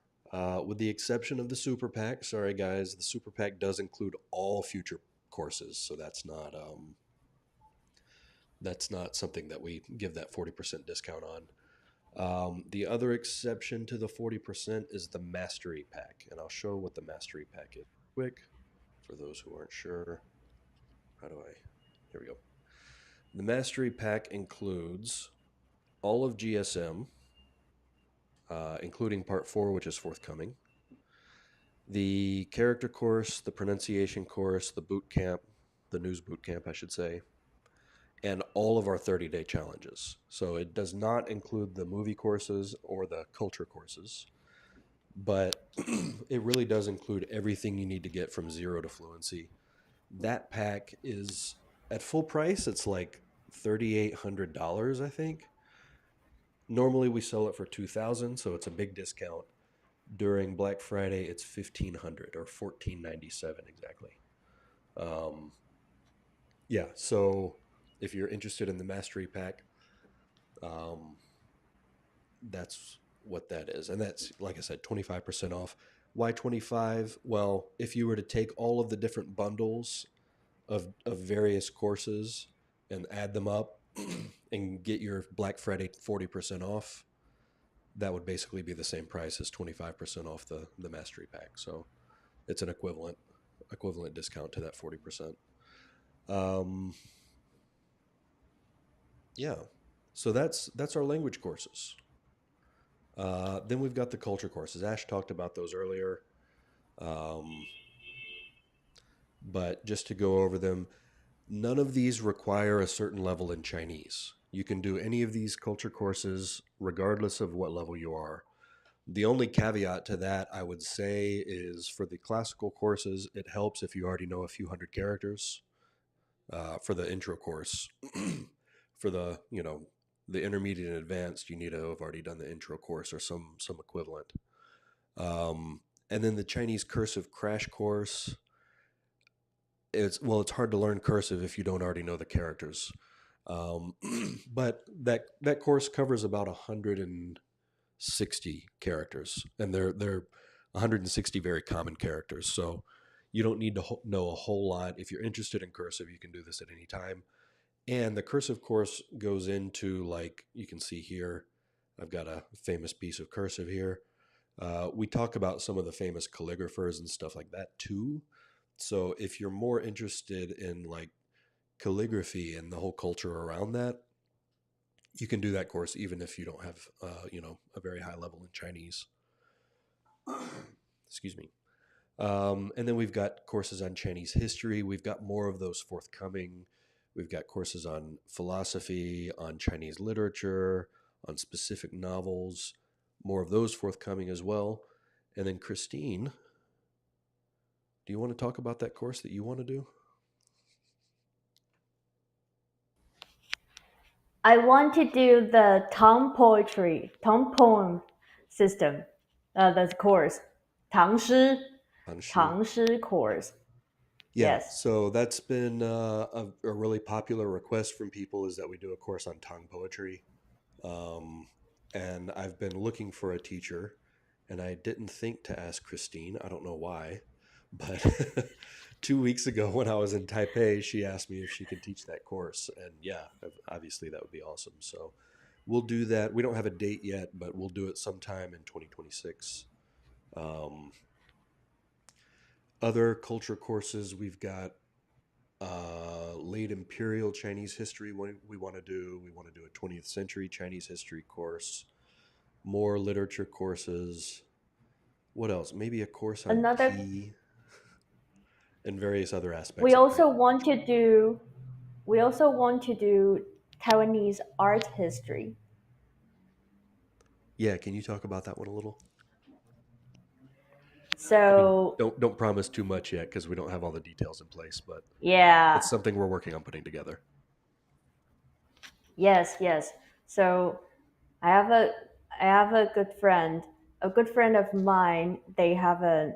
with the exception of the Super Pack. Sorry, guys, the Super Pack does include all future courses, so that's not something that we give that 40% discount on. The other exception to the 40% is the Mastery Pack, and I'll show what the Mastery Pack is quick for those who aren't sure. Here we go. The Mastery Pack includes all of GSM, including Part 4, which is forthcoming, the character course, the pronunciation course, the boot camp, the news boot camp, I should say, and all of our 30-day challenges. So it does not include the movie courses or the culture courses, but it really does include everything you need to get from zero to fluency. That pack is at full price, it's like $3,800, I think. Normally we sell it for $2,000, so it's a big discount. During Black Friday, it's $1,500 or $1,497 exactly. Um, yeah, so if you're interested in the Mastery Pack, um, that's what that is. And that's, like I said, 25% off. Why 25? Well, if you were to take all of the different bundles of various courses and add them up and get your Black Friday 40% off, that would basically be the same price as 25% off the Mastery Pack. So it's an equivalent discount to that 40%. Um, yeah. So that's our language courses. Then we've got the culture courses. Ash talked about those earlier. Um, but just to go over them, none of these require a certain level in Chinese. You can do any of these culture courses regardless of what level you are. The only caveat to that, I would say, is for the classical courses, it helps if you already know a few hundred characters. For the intro course, for the intermediate and advanced, you need to have already done the intro course or some equivalent. Um, and then the Chinese cursive crash course. It's hard to learn cursive if you don't already know the characters. Um, but that course covers about 160 characters, and they're 160 very common characters. So you don't need to know a whole lot. If you're interested in cursive, you can do this at any time. And the cursive course goes into, like you can see here, I've got a famous piece of cursive here. We talk about some of the famous calligraphers and stuff like that too. So if you're more interested in like calligraphy and the whole culture around that, you can do that course even if you don't have, a very high level in Chinese. Excuse me. And then we've got courses on Chinese history. We've got more of those forthcoming. We've got courses on philosophy, on Chinese literature, on specific novels, more of those forthcoming as well. And then, Christine, do you want to talk about that course that you want to do? I want to do the tongue poem system. That's course. Hanshi. 唐诗 course. Yeah, Yes. so that's been a really popular request from people, is that we do a course on Tang poetry. Um, and I've been looking for a teacher, and I didn't think to ask Christine. I don't know why, but 2 weeks ago when I was in Taipei, she asked me if she could teach that course, and yeah, obviously that would be awesome. So we'll do that. We don't have a date yet, but we'll do it sometime in 2026. Um, Other culture courses, we've got late imperial Chinese history. We want to do. We want to do a 20th century Chinese history course. More literature courses. What else? Maybe a course on Another tea and various other we aspects of also Taiwan. want to do we also want to do Taiwanese art history. Yeah, can you talk about that one a little? I mean, So don't promise too much yet because we don't have all the details in place, but yeah, it's something we're working on putting together. yes, yes. So I have a I have a good friend of mine. They have a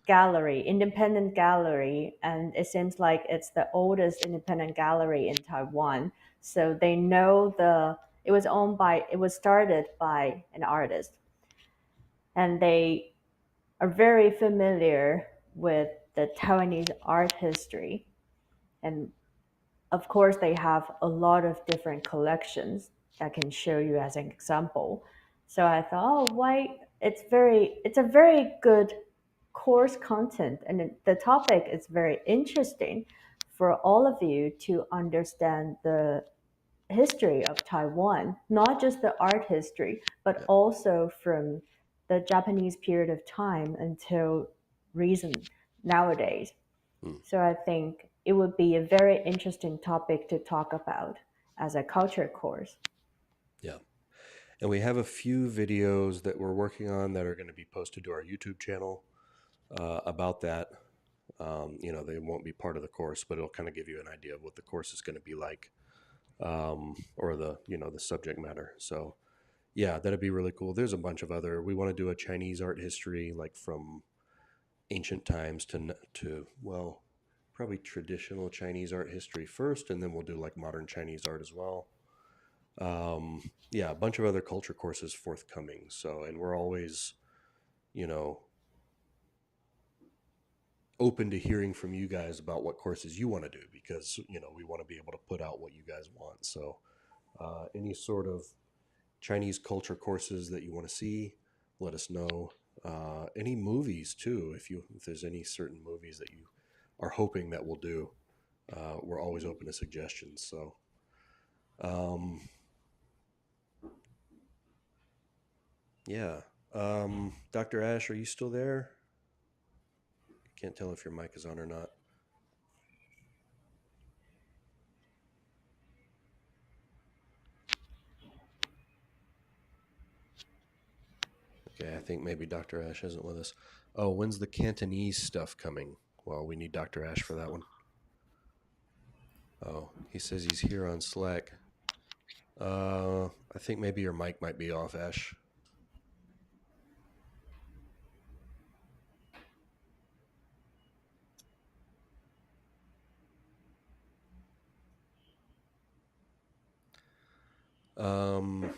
gallery, independent gallery, and it seems like it's the oldest independent gallery in Taiwan. So they know it was started by an artist, and they are very familiar with the Taiwanese art history. And of course, they have a lot of different collections that can show you as an example. So I thought, oh, why? It's a very good course content, and the topic is very interesting for all of you to understand the history of Taiwan, not just the art history, but Yeah. also from the Japanese period of time until recent nowadays. Hmm. So I think it would be a very interesting topic to talk about as a culture course. Yeah. And we have a few videos that we're working on that are going to be posted to our YouTube channel about that. They won't be part of the course, but it'll kind of give you an idea of what the course is going to be like, or the subject matter. So yeah, that'd be really cool. There's a bunch of other. We want to do a Chinese art history, like from ancient times to well, probably traditional Chinese art history first, and then we'll do like modern Chinese art as well. Yeah, a bunch of other culture courses forthcoming. So, and we're always, you know, open to hearing from you guys about what courses you want to do because, we want to be able to put out what you guys want. So, any sort of Chinese culture courses that you want to see, let us know. Any movies too, if there's any certain movies that you are hoping that we'll do, we're always open to suggestions. So, um, yeah. Dr. Ash, are you still there? Can't tell if your mic is on or not. Okay, I think maybe Dr. Ash isn't with us. Oh, when's the Cantonese stuff coming? Well, we need Dr. Ash for that one. Oh, he says he's here on Slack. I think maybe your mic might be off, Ash. Um,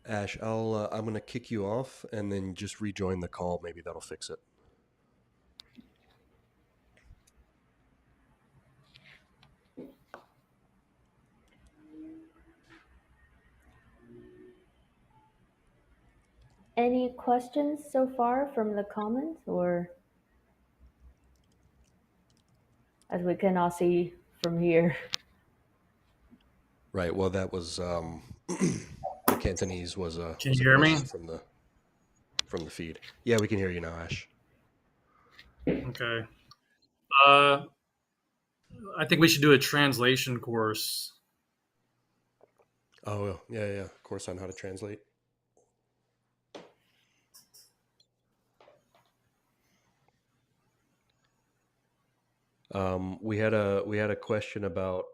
Ash, I'm gonna kick you off and then just rejoin the call. Maybe that'll fix it. Any questions so far from the comments, or as we cannot see from here? Right. Well, that was the Cantonese was a Can was you a hear me? question from the feed. Yeah, we can hear you now, Ash. Okay. Uh, I think we should do a translation course. Oh yeah, yeah. Course on how to translate. We had a question about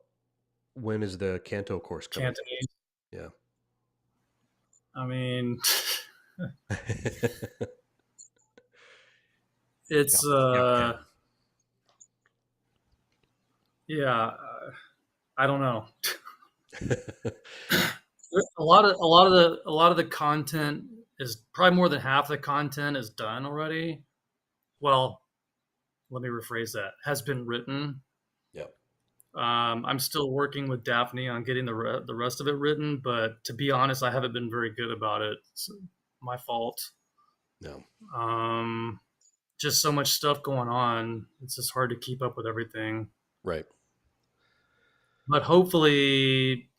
when is the Canto course coming? Cantonese. Yeah. I mean, it's Yep, Ken. yeah. I don't know. A lot of the content is probably more than half the content is done already. Well, let me rephrase that. Has been written. Yep. I'm still working with Daphne on getting the rest of it written, but to be honest, I haven't been very good about it. It's my fault. No. Um, just so much stuff going on. It's just hard to keep up with everything. Right. But hopefully,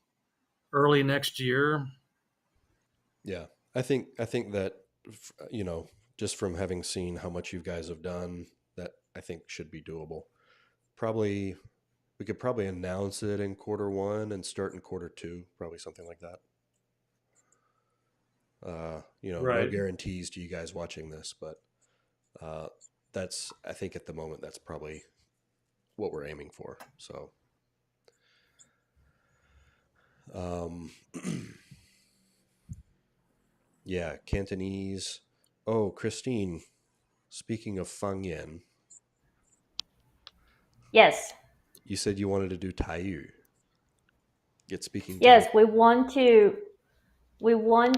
early next year. Yeah. I think that just from having seen how much you guys have done, that I think should be doable. Probably we could probably announce it in quarter one and start in quarter two, probably something like that. No Right. guarantees to you guys watching this, but uh, that's, I think at the moment, that's probably what we're aiming for. So, um, yeah, Cantonese. Oh, Christine, speaking of Fangyan, Yes, you said you wanted to do Taiyu, get speaking Taiyu. yes, we want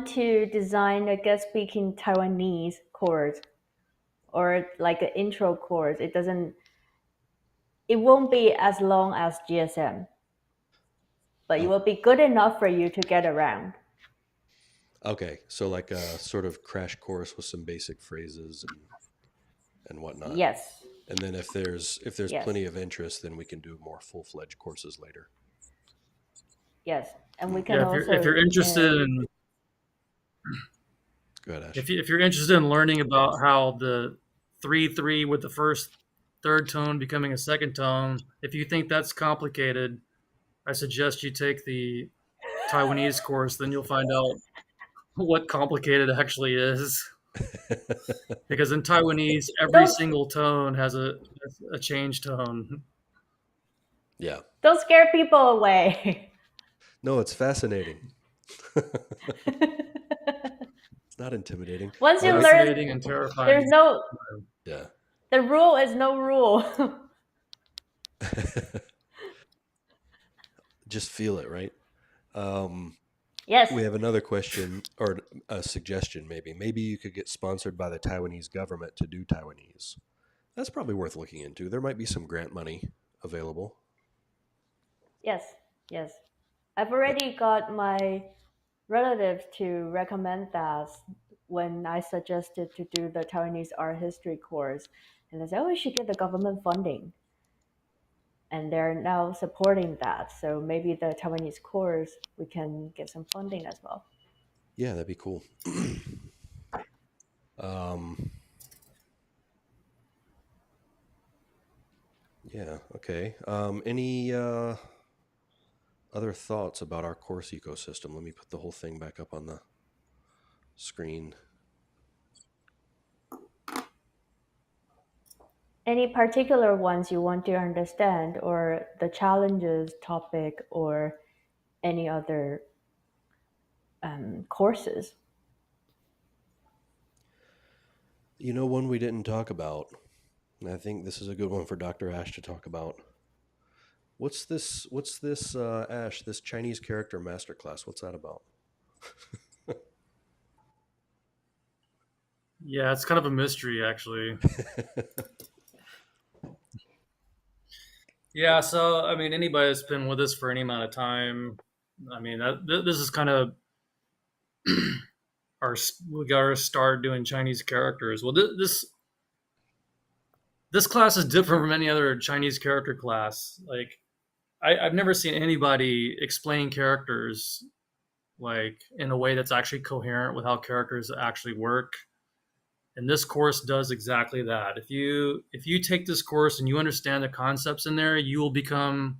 to design a guest speaking Taiwanese course or like an intro course. It won't be as long as GSM, but it Oh, will be good enough for you to get around. okay. So like a sort of crash course with some basic phrases and whatnot. Yes, And then if there's yes, plenty of interest, then we can do more full fledged courses later. yes. And we Hmm. can Yeah, if you're also, interested in Go ahead, Ash. if you're interested in learning about how the 3/3 with the first third tone becoming a second tone, if you think that's complicated, I suggest you take the Taiwanese course. Then you'll find out what complicated actually is. Because in Taiwanese, every don't single tone has a change tone. Yeah. don't scare people away. No, it's fascinating. It's not intimidating. Once you It, learn, Fascinating and there's terrifying. no yeah. the rule is no rule. Just feel it, right? Um, Yes, we have another question or a suggestion, maybe. Maybe you could get sponsored by the Taiwanese government to do Taiwanese. That's probably worth looking into. There might be some grant money available. yes, yes. I've Yeah. already got my relatives to recommend that when I suggested to do the Taiwanese art history course. And they said, oh, we should get the government funding. And they're now supporting that. So maybe the Taiwanese course, we can get some funding as well. Yeah, that'd be cool. um, yeah, okay. Any other thoughts about our course ecosystem? Let me put the whole thing back up on the screen. Any particular ones you want to understand, or the challenges topic, or any other courses? One we didn't talk about, and I think this is a good one for Dr. Ash to talk about. What's this, Ash? This Chinese character masterclass. What's that about? Yeah, it's kind of a mystery, actually. Yeah, so I mean, anybody that's been with us for any amount of time, I mean, this is kind of our we got our start doing Chinese characters. Well, this class is different from any other Chinese character class. Like, I've never seen anybody explain characters like in a way that's actually coherent with how characters actually work. And this course does exactly that. If you take this course and you understand the concepts in there, you will become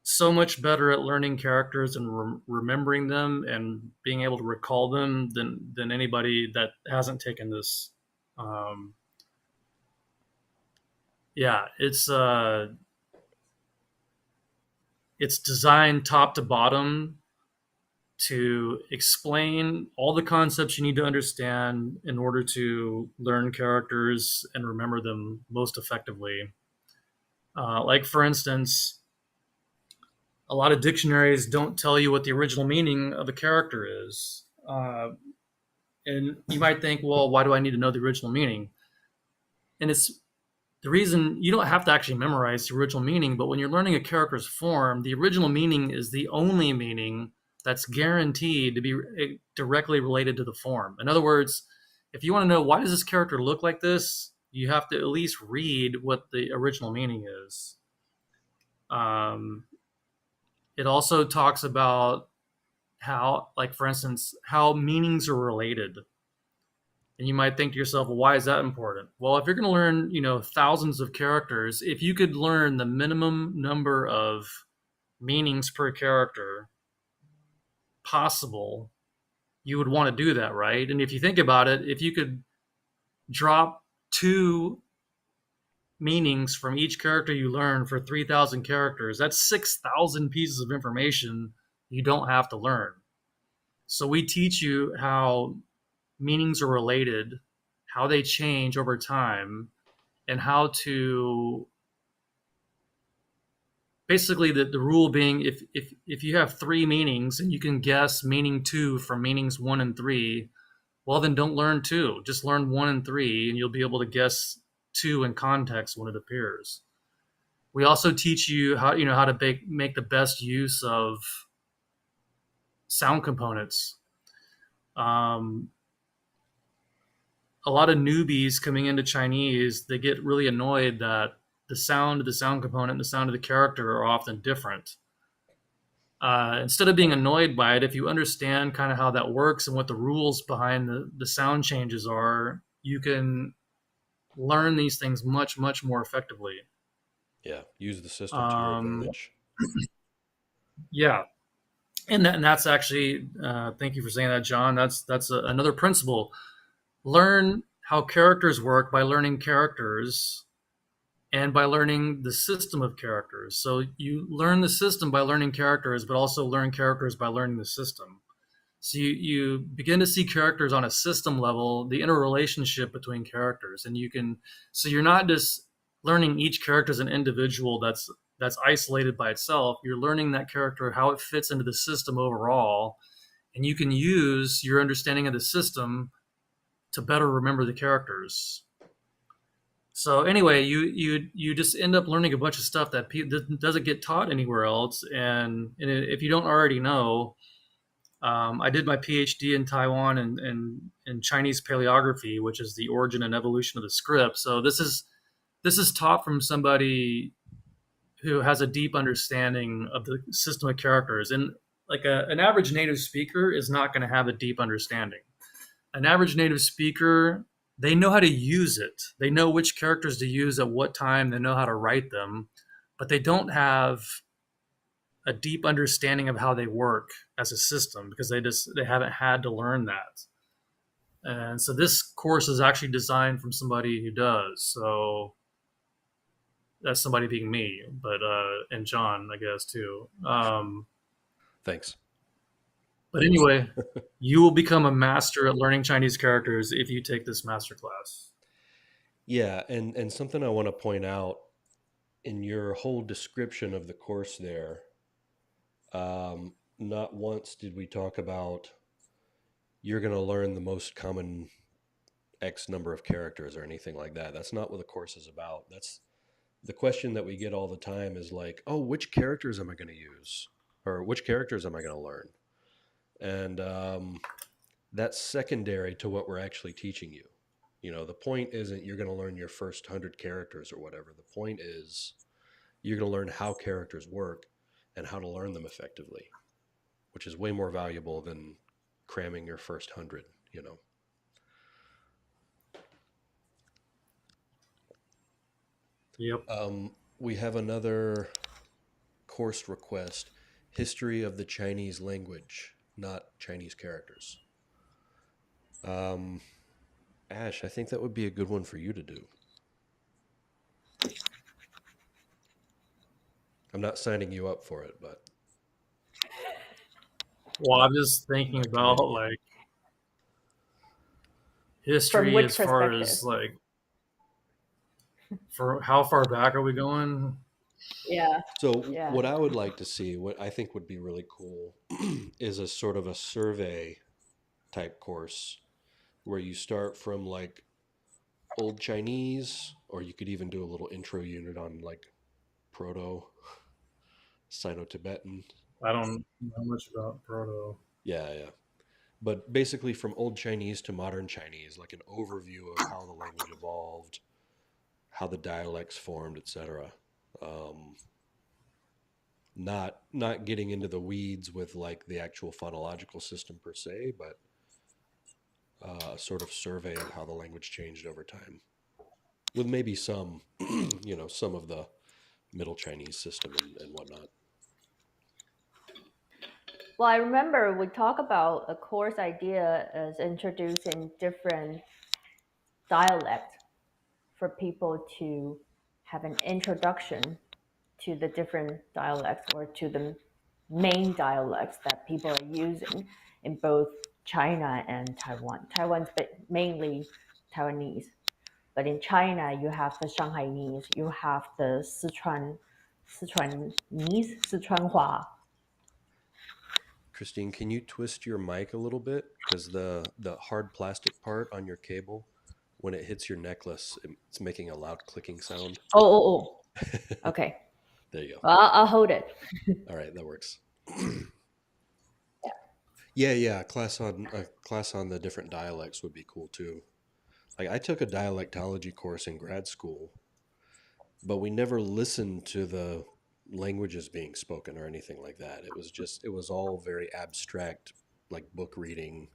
so much better at learning characters and remembering them and being able to recall them than anybody that hasn't taken this. Um, yeah, it's designed top to bottom to explain all the concepts you need to understand in order to learn characters and remember them most effectively. Like, for instance, a lot of dictionaries don't tell you what the original meaning of a character is. And you might think, well, why do I need to know the original meaning? And it's the reason you don't have to actually memorize the original meaning, but when you're learning a character's form, the original meaning is the only meaning that's guaranteed to be directly related to the form. In other words, if you want to know why does this character look like this, you have to at least read what the original meaning is. Um, it also talks about how, like, for instance, how meanings are related. And you might think to yourself, well, why is that important? Well, if you're going to learn, thousands of characters, if you could learn the minimum number of meanings per character possible, you would want to do that, right? And if you think about it, if you could drop two meanings from each character you learn for 3,000 characters, that's 6,000 pieces of information you don't have to learn. So we teach you how meanings are related, how they change over time, and how to basically the rule being if you have three meanings and you can guess meaning two from meanings one and three, well then don't learn two. Just learn one and three and you'll be able to guess two in context when it appears. We also teach you how to make the best use of sound components. Um, a lot of newbies coming into Chinese, they get really annoyed that the sound of the sound component and the sound of the character are often different. Instead of being annoyed by it, if you understand kind of how that works and what the rules behind the sound changes are, you can learn these things much, much more effectively. Yeah, use the system to your Um, advantage. yeah, and that's actually thank you for saying that, John. That's another principle. Learn how characters work by learning characters and by learning the system of characters. So you learn the system by learning characters, but also learn characters by learning the system. So you begin to see characters on a system level, the interrelationship between characters, and so you're not just learning each character as an individual that's isolated by itself. You're learning that character, how it fits into the system overall, and you can use your understanding of the system to better remember the characters. So anyway, you just end up learning a bunch of stuff that doesn't get taught anywhere else, and if you don't already know, I did my PhD in Taiwan in Chinese paleography, which is the origin and evolution of the script. So this is taught from somebody who has a deep understanding of the system of characters, and like an average native speaker is not going to have a deep understanding. An average native speaker, they know how to use it. They know which characters to use at what time. They know how to write them, but they don't have a deep understanding of how they work as a system because they haven't had to learn that. And so this course is actually designed from somebody who does. So that's somebody being me, but and John, I guess too. Thanks. But anyway, you will become a master at learning Chinese characters if you take this master class. Yeah, and something I want to point out in your whole description of the course there, not once did we talk about you're going to learn the most common X number of characters or anything like that. That's not what the course is about. That's the question that we get all the time is like, oh, which characters am I going to use? Or which characters am I going to learn? And that's secondary to what we're actually teaching you. You know, the point isn't you're going to learn your first 100 characters or whatever. The point is you're going to learn how characters work and how to learn them effectively, which is way more valuable than cramming your first 100, you know. Yep. We have another course request, History of the Chinese Language, not Chinese characters. Ash, I think that would be a good one for you to do. I'm not signing you up for it, but Well, I'm just I'm thinking not about committing it. like From history which as far perspective? as like for how far back are we going? Yeah, So, yeah. what I would like to see, what I think would be really cool, is a sort of a survey type course where you start from like Old Chinese, or you could even do a little intro unit on like Proto, Sino Tibetan. I don't know much about Proto. Yeah, yeah. But basically, from Old Chinese to Modern Chinese, like an overview of how the language evolved, how the dialects formed, etc. Um, not getting into the weeds with like the actual phonological system per se, but a sort of survey of how the language changed over time, with maybe some, some of the Middle Chinese system and whatnot. Well, I remember we talked about a course idea as introducing different dialects for people to have an introduction to the different dialects or to the main dialects that people are using in both China and Taiwan. Taiwan's but mainly Taiwanese, but in China you have the Shanghainese, you have the Sichuanese, Sichuanhua. Christine, can you twist your mic a little bit? Because the hard plastic part on your cable, when it hits your necklace, it's making a loud clicking sound. Oh. Okay. There you go. Well, I'll hold it. All right, that works. Yeah. A class on the different dialects would be cool too. Like I took a dialectology course in grad school, but we never listened to the languages being spoken or anything like that. It was all very abstract, like book reading,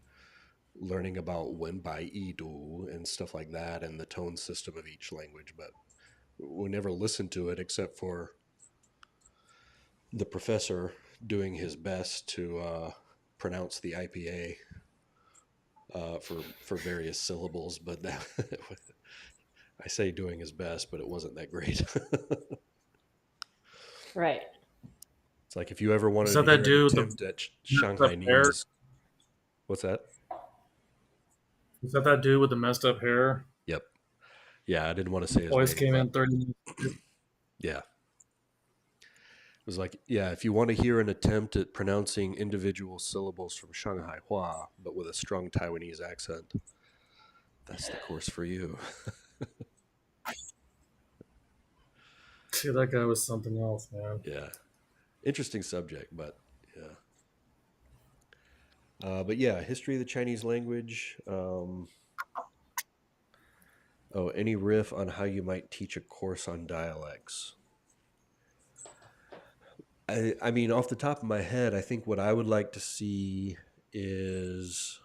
learning about wen bai yi du and stuff like that, and the tone system of each language. But we never listened to it except for the professor doing his best to pronounce the IPA for various syllables. But that, I say doing his best, but it wasn't that great. Right. It's like if you ever Is wanted that to that hear an dude with the attempt at messed up hair? Shanghainese. What's that? Is that that dude with the messed up hair? Yep. Yeah, I didn't want to say his Always name, came but in 30 minutes. yeah. It was like, yeah, if you want to hear an attempt at pronouncing individual syllables from Shanghai Hua, but with a strong Taiwanese accent, that's the course for you. Dude, that guy was something else, man. Yeah. Interesting subject, but yeah. But yeah, history of the Chinese language. Any riff on how you might teach a course on dialects? I mean, off the top of my head, I think what I would like to see is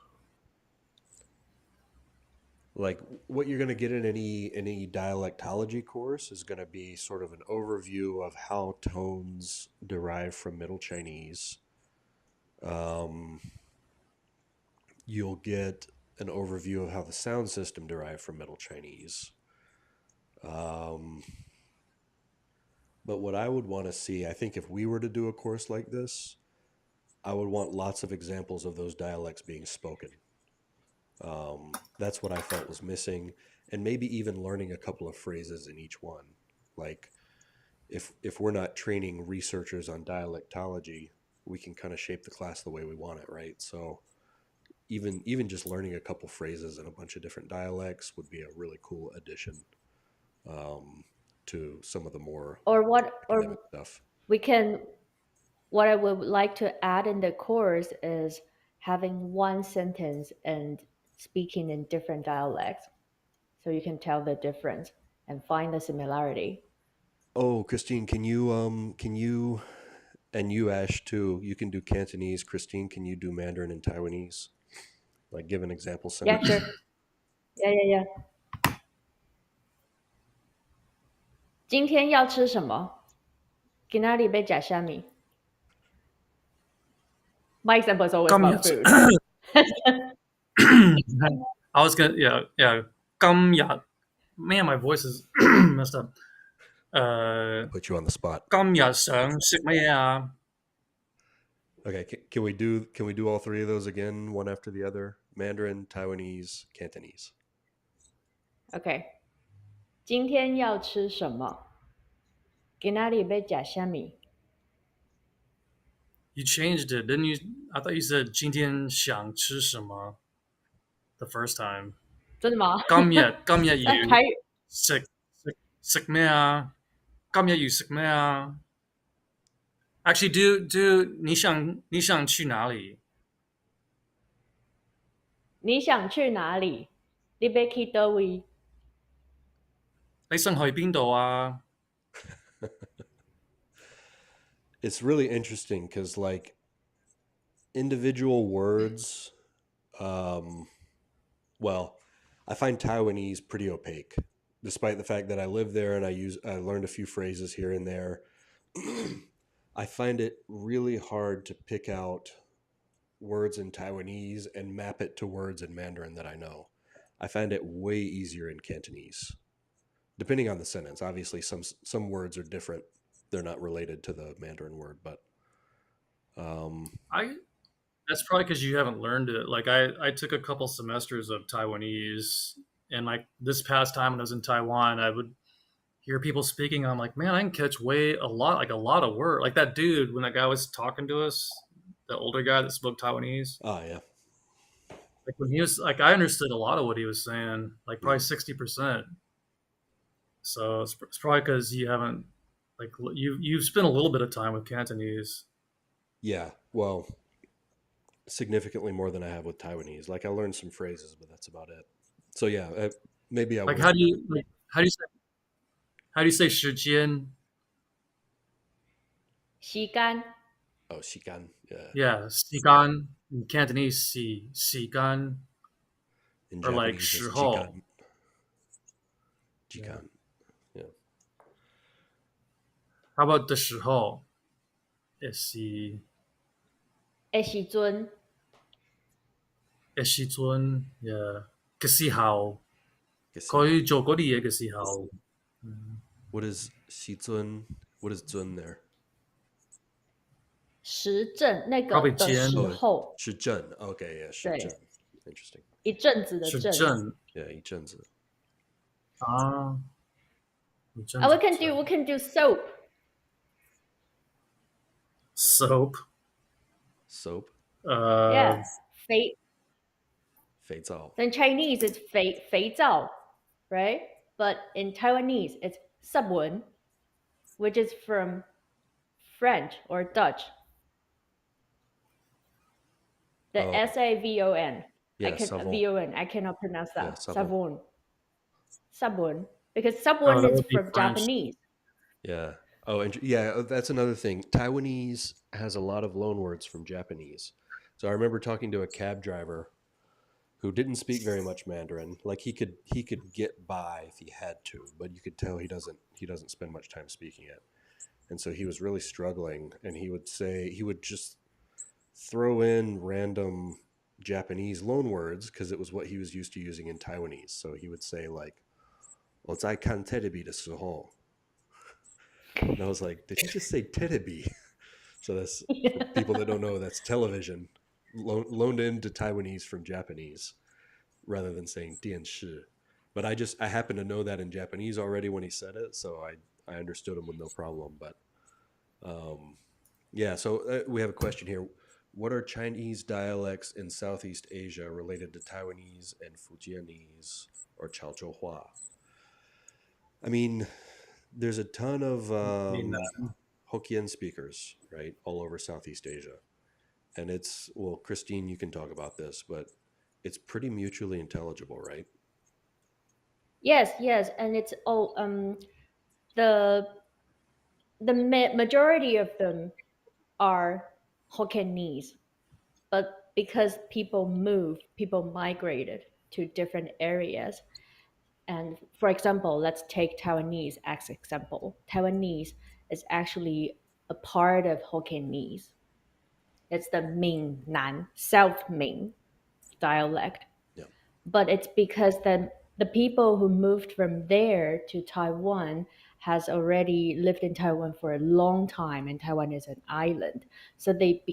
like what you're going to get in any dialectology course is going to be sort of an overview of how tones derive from Middle Chinese. You'll get an overview of how the sound system derived from Middle Chinese. But what I would want to see, I think if we were to do a course like this, I would want lots of examples of those dialects being spoken. That's what I felt was missing, and maybe even learning a couple of phrases in each one. Like if we're not training researchers on dialectology, we can kind of shape the class the way we want it, right? So even just learning a couple phrases in a bunch of different dialects would be a really cool addition to some of the more academic stuff. We can, what I would like to add in the course is having one sentence and speaking in different dialects so you can tell the difference and find the similarity. Oh, Christine, can you and you Ash too, you can do Cantonese. Christine, can you do Mandarin and Taiwanese? Like give an example Yeah, sentence. sure. Yeah. 今天要吃什么？今天要吃什么？ My example is always about Gumyat. food. I was gonna, yeah. Gumyat. Man, my voice is messed up. Put you on the spot. Gumyat sung sigmaya. Okay, can we do all three of those again, one after the other? Mandarin, Taiwanese, Cantonese. Okay. 今天要吃什么？今天要吃什么？ You changed it, didn't you? I thought you said 今天想吃什么 the first time. 真的吗？ Gumyat you 台 sigmaya. Gumyat you sigmaya. Actually, do 你想去哪里？你想去哪里？你要去哪位？你想去邊度啊？ It's really interesting because like individual words, well, I find Taiwanese pretty opaque, despite the fact that I live there and I learned a few phrases here and there. I find it really hard to pick out words in Taiwanese and map it to words in Mandarin that I know. I find it way easier in Cantonese, depending on the sentence. Obviously, some words are different; they're not related to the Mandarin word, but um, I That's probably because you haven't learned it. Like I took a couple semesters of Taiwanese, and like this past time when I was in Taiwan, I would hear people speaking. And I'm like, man, I can catch like a lot of word. Like that dude when that guy was talking to us, the older guy that spoke Taiwanese. oh yeah, Like when he was like, I understood a lot of what he was saying, like probably mm, 60%. So it's probably because you haven't like you've spent a little bit of time with Cantonese. yeah. Well, significantly more than I have with Taiwanese. Like I learned some phrases, but that's about it. So yeah, maybe I Like was. how do you say 时间? 吸干 Oh, Shikan. Yeah. Yeah, 时间 in Cantonese, 时间 In or like Japanese, it's 时候. Jikan. Yeah. Jikan. Yeah. How about 的时候? Is the 的时阵 Eshizun, yeah. 嘅時候 可 Gesiho. 以做嗰啲嘢嘅時候. What is Shizun? What is Zun there? 时阵那个 Probably 的时 Jian, Oh, 候，Shizhen. Okay, yeah, 对，Shizhen. Interesting. 一阵子的阵。时阵 Yeah, 一阵子. 啊，Ah, 一阵子 we can do soap. soap, Soap. uh, Yeah, 肥 Feidzao. in Chinese it's 肥皂, right? But in Taiwanese it's sabun, which is from French or Dutch. The Oh, savon. yeah, savon. I cannot pronounce Yeah, that. savon. Sabun. Because oh, sabun that is would be from French. Japanese. Yeah. Oh, and yeah, that's another thing. Taiwanese has a lot of loanwords from Japanese. So I remember talking to a cab driver who didn't speak very much Mandarin. Like he could get by if he had to, but you could tell he doesn't spend much time speaking it. And so he was really struggling, and he would just throw in random Japanese loanwords because it was what he was used to using in Taiwanese. So he would say like, "我在看 terebi 的时候." And I was like, "Did he just say terebi?" So that's, for people that don't know, that's television loaned into Taiwanese from Japanese rather than saying 电视. But I happen to know that in Japanese already when he said it, so I understood him with no problem. But yeah, so we have a question here. What are Chinese dialects in Southeast Asia related to Taiwanese and Fujianese or Chaozhouhua? I mean, there's a ton of I mean, Hokkien speakers, right, all over Southeast Asia. And it's, well, Christine, you can talk about this, but it's pretty mutually intelligible, right? Yes, and it's all the majority of them are Hokkien, but because people migrated to different areas. And for example, let's take Taiwanese as example. Taiwanese is actually a part of Hokkien. It's the Ming-Nan, South Ming dialect. Yeah. But it's because the people who moved from there to Taiwan has already lived in Taiwan for a long time, and Taiwan is an island. So they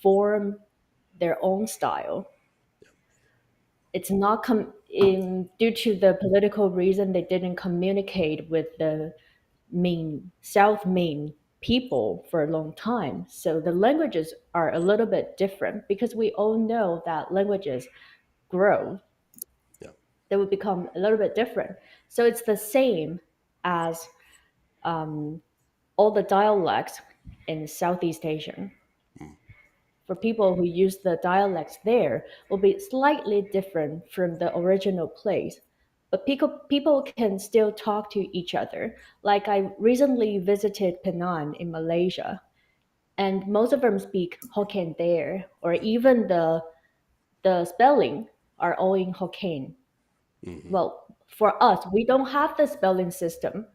form their own style. It's not due to the political reason they didn't communicate with the South Main people for a long time. So the languages are a little bit different because we all know that languages grow. Yeah. They would become a little bit different. So it's the same as all the dialects in Southeast Asia. Mm. For people who use the dialects there will be slightly different from the original place. But people can still talk to each other. Like I recently visited Penang in Malaysia, and most of them speak Hokkien there, or even the spelling are all in Hokkien. Mm-hmm. Well, for us, we don't have the spelling system.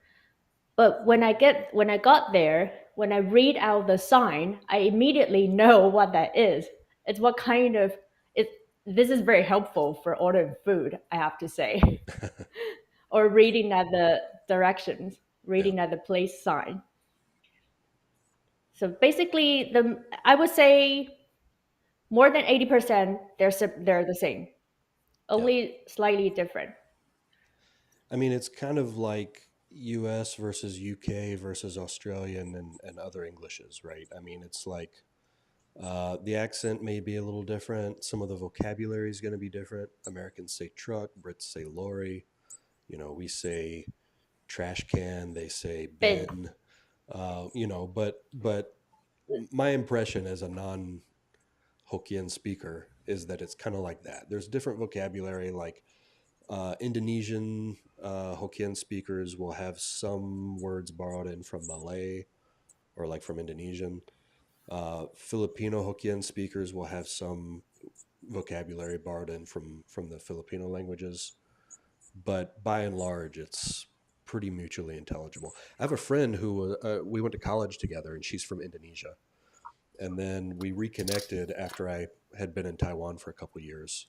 But when I got there, when I read out the sign, I immediately know what that is. It's what kind of it. This is very helpful for ordering food, I have to say, or reading at the directions, Yeah. reading at the place sign. So basically, the I would say more than 80% they're the same, Yeah. only slightly different. I mean, it's kind of like US versus UK versus Australian and other Englishes, right? I mean, it's like the accent may be a little different. Some of the vocabulary is going to be different. Americans say truck, Brits say lorry. We say trash can, they say Bin. bin. But my impression as a non Hokkien speaker is that it's kind of like that. There's different vocabulary, like Indonesian Hokkien speakers will have some words borrowed in from Malay or like from Indonesian. Filipino Hokkien speakers will have some vocabulary borrowed in from the Filipino languages, but by and large, it's pretty mutually intelligible. I have a friend who we went to college together, and she's from Indonesia, and then we reconnected after I had been in Taiwan for a couple of years.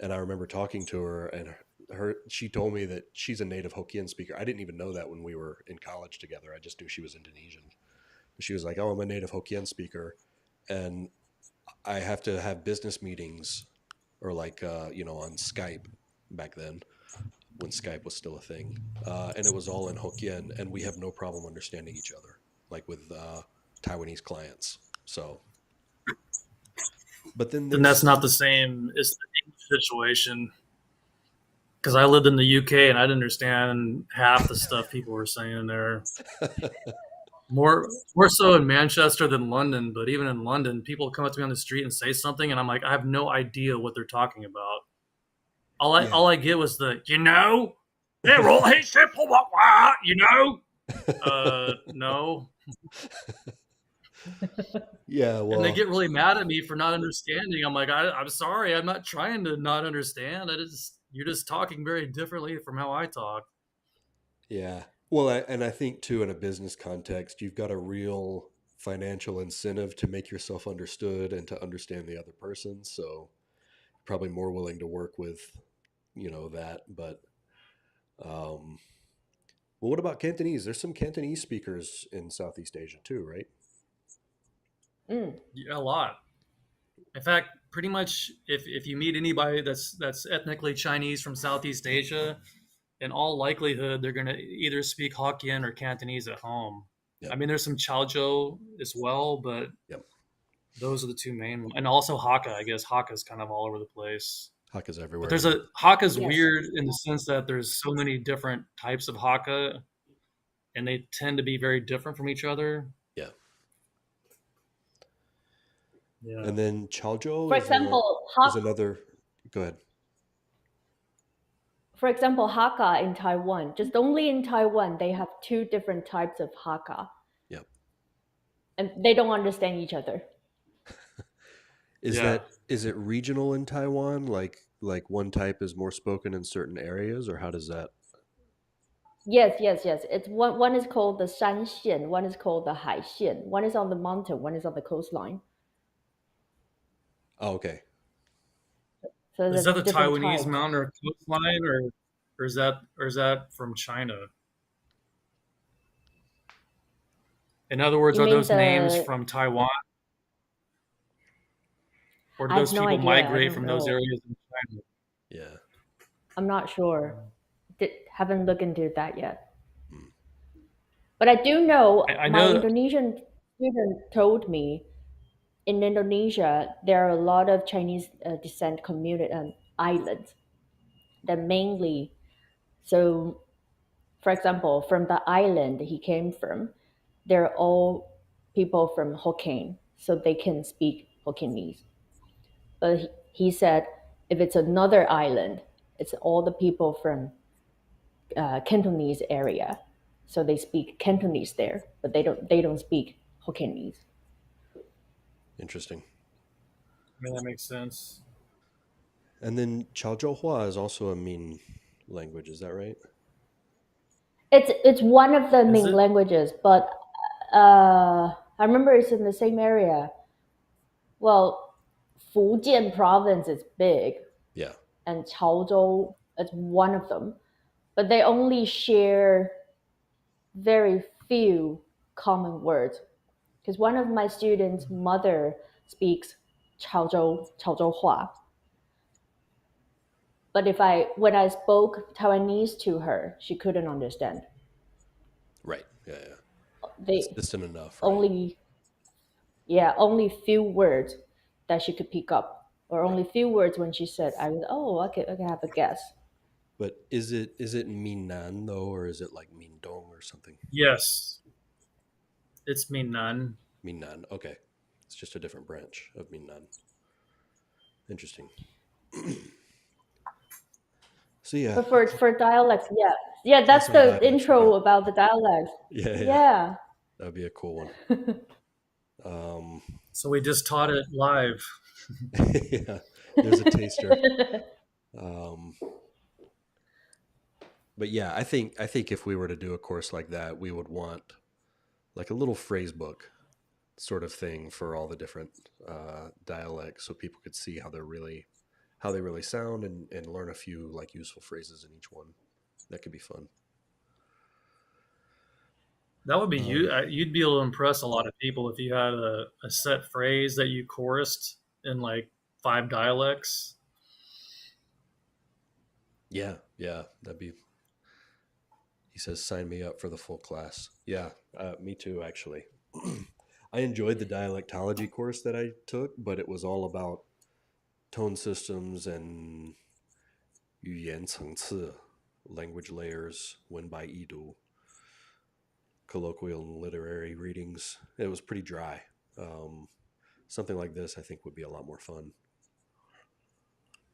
And I remember talking to her, and she told me that she's a native Hokkien speaker. I didn't even know that when we were in college together. I just knew she was Indonesian. She was like, "Oh, I'm a native Hokkien speaker, and I have to have business meetings or like on Skype back then when Skype was still a thing, and it was all in Hokkien, and we have no problem understanding each other, like with Taiwanese clients." So, but then Then that's there's not the same as the English situation. Because I lived in the UK and I didn't understand half the stuff people were saying there. More so in Manchester than London, but even in London, people come up to me on the street and say something, and I'm like, I have no idea what they're talking about. yeah. All I get was the they're all hate shit, what, no. Yeah, And they well, get really mad at me for not understanding. I'm like, I'm sorry, I'm not trying to not understand. You're just talking very differently from how I talk. yeah. Well, and I think too, in a business context, you've got a real financial incentive to make yourself understood and to understand the other person. So probably more willing to work with, that. But, um, well, what about Cantonese? There's some Cantonese speakers in Southeast Asia too, right? Mm. Yeah, a lot. In fact, pretty much if you meet anybody that's ethnically Chinese from Southeast Asia, in all likelihood they're going to either speak Hokkien or Cantonese at home. I Yep. mean, there's some Chaozhou as well, but Yep. those are the two main ones. And also Hakka. I guess Hakka's kind of all over the place. Hakka's But everywhere. there's Yeah. a Hakka's Yes. weird in the sense that there's so many different types of Hakka, and they tend to be very different from each other. Yeah. Yeah. And then Chaozhou For example, is another. Go ahead. Hakka in Taiwan, just only in Taiwan, they have two different types of Hakka, Yep. and they don't understand each other. Yeah. Is it regional in Taiwan? Like one type is more spoken in certain areas, or how does that? Yes, yes, yes. It's one is called the Shanxian, one is called the Haixian. One is on the mountain, one is on the coastline. Oh, okay. So Is there's that the different Taiwanese types. mountain or coastline, or is that from China? In other words, You are mean those names the? from Taiwan, or do I have those no people idea. I migrate don't from those know. areas in China? Yeah. I'm not sure. Haven't looked into that yet. Hmm. But I do know I my know. Indonesian student told me in Indonesia there are a lot of Chinese descent community islands that mainly. So, for example, from the island he came from, they're all people from Hokkien, so they can speak Hokkien. But he said if it's another island, it's all the people from Cantonese area, so they speak Cantonese there, but they don't speak Hokkien. Interesting. I mean, that makes sense. And then Chaozhouhua is also a Min language. Is that right? It's one of the Is Ming it? languages, but I remember it's in the same area. Well, Fujian province is big, Yeah. and Chaozhou is one of them, but they only share very few common words. Because one of my students' mother speaks Chaozhou Hua, but when I spoke Taiwanese to her, she couldn't understand. Right. Yeah. Yeah. It's They distant enough, right? only only few words that she could pick up, or Right. only few words when she said, I was, oh, I can have a guess. But is it Minnan though, or is it like Mindong or something? Yes, it's me none. Minnan. Okay. It's just a different branch of Minnan. Interesting. So yeah, But for dialects, yeah, class that's on the dialects would be intro about the dialects. yeah, yeah. Yeah. That'd be a cool one. Um So we just taught it live. yeah, there's a taster. Um but yeah, I think if we were to do a course like that, we would want like a little phrase book sort of thing for all the different dialects, so people could see how they really sound, and learn a few like useful phrases in each one. That could be fun. That would be Um, you. You'd be able to impress a lot of people if you had a set phrase that you chorused in like five dialects. yeah, yeah, that'd be. He says, "Sign me up for the full class." Yeah, me too. Actually, I enjoyed the dialectology course that I took, but it was all about tone systems and 语言层次, language layers, 文白易读, colloquial and literary readings. It was pretty dry. Um, Something like this, I think, would be a lot more fun.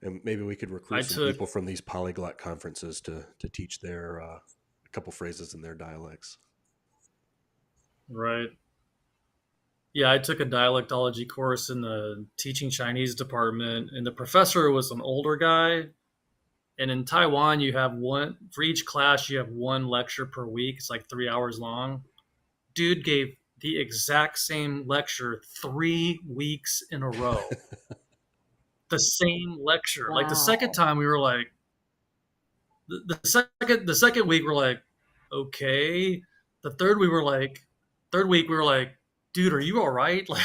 And maybe we could I recruit some took people from these polyglot conferences to teach their a couple phrases in their dialects. right. Yeah, I took a dialectology course in the teaching Chinese department, and the professor was an older guy. And in Taiwan, you have one for each class. You have one lecture per week. It's like 3 hours long. Dude gave the exact same lecture 3 weeks in a row. The same lecture. Like the second Wow. time, we were like, the second week we're like, okay. The third week we were like, dude, are you all right? Like,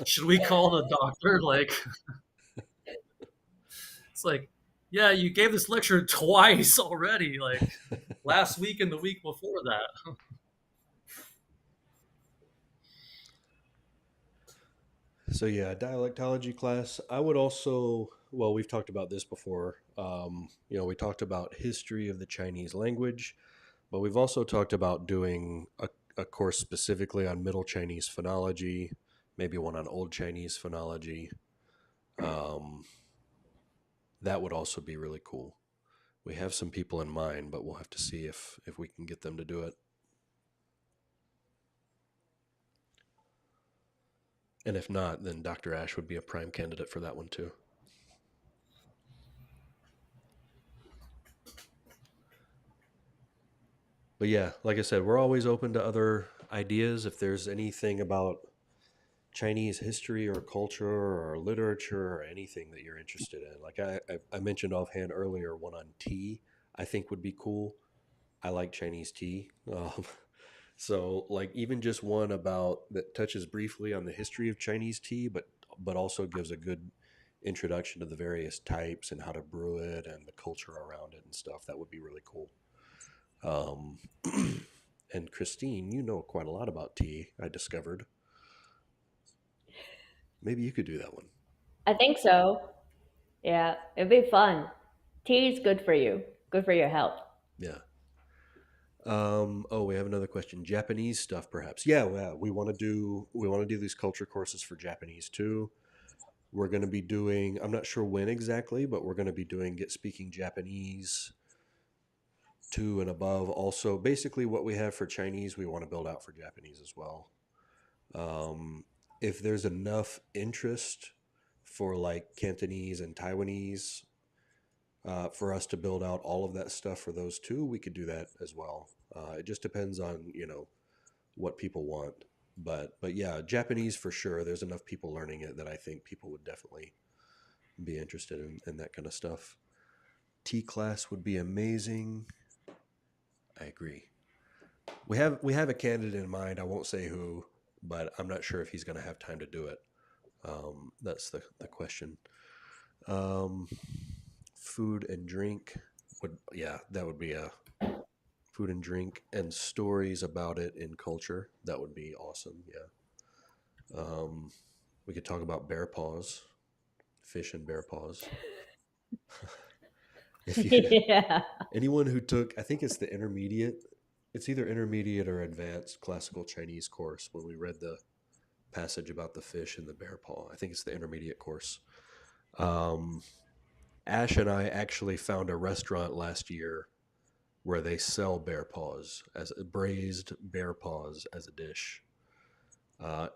should we call the doctor? Like, it's like, yeah, you gave this lecture twice already. Like last week and the week before that. So yeah, dialectology class. I would also, well, we've talked about this before. We talked about history of the Chinese language, but we've also talked about doing a course specifically on Middle Chinese phonology, maybe one on Old Chinese phonology. Um, that would also be really cool. We have some people in mind, but we'll have to see if we can get them to do it. And if not, then Dr. Ash would be a prime candidate for that one too. But yeah, like I said, we're always open to other ideas. If there's anything about Chinese history or culture or literature or anything that you're interested in, like I mentioned offhand earlier, one on tea, I think would be cool. I like Chinese tea. So like even just one about that touches briefly on the history of Chinese tea, but also gives a good introduction to the various types and how to brew it and the culture around it and stuff. That would be really cool. Um, and Christine, you know quite a lot about tea, I discovered. Maybe you could do that one. I think so. Yeah, it'd be fun. Tea is good for you, good for your health. Yeah. Oh, we have another question. Japanese stuff, perhaps. Yeah, well, we want to do these culture courses for Japanese too. We're going to be doing. I'm not sure when exactly, but we're going to be doing Get Speaking Japanese two and above. Also, basically, what we have for Chinese, we want to build out for Japanese as well. Um, if there's enough interest for like Cantonese and Taiwanese for us to build out all of that stuff for those two, we could do that as well. It just depends on what people want. But yeah, Japanese for sure. There's enough people learning it that I think people would definitely be interested in that kind of stuff. T class would be amazing. I agree. We have a candidate in mind. I won't say who, but I'm not sure if he's going to have time to do it. That's the question. Um, food and drink would, yeah, that would be a food and drink and stories about it in culture. That would be awesome. Yeah. We could talk about bear paws, fish and bear paws. If you Yeah. anyone who took, I think it's the intermediate, it's either intermediate or advanced classical Chinese course when we read the passage about the fish and the bear paw. I think it's the intermediate course. Um, Ash and I actually found a restaurant last year where they sell bear paws as braised bear paws as a dish. Uh,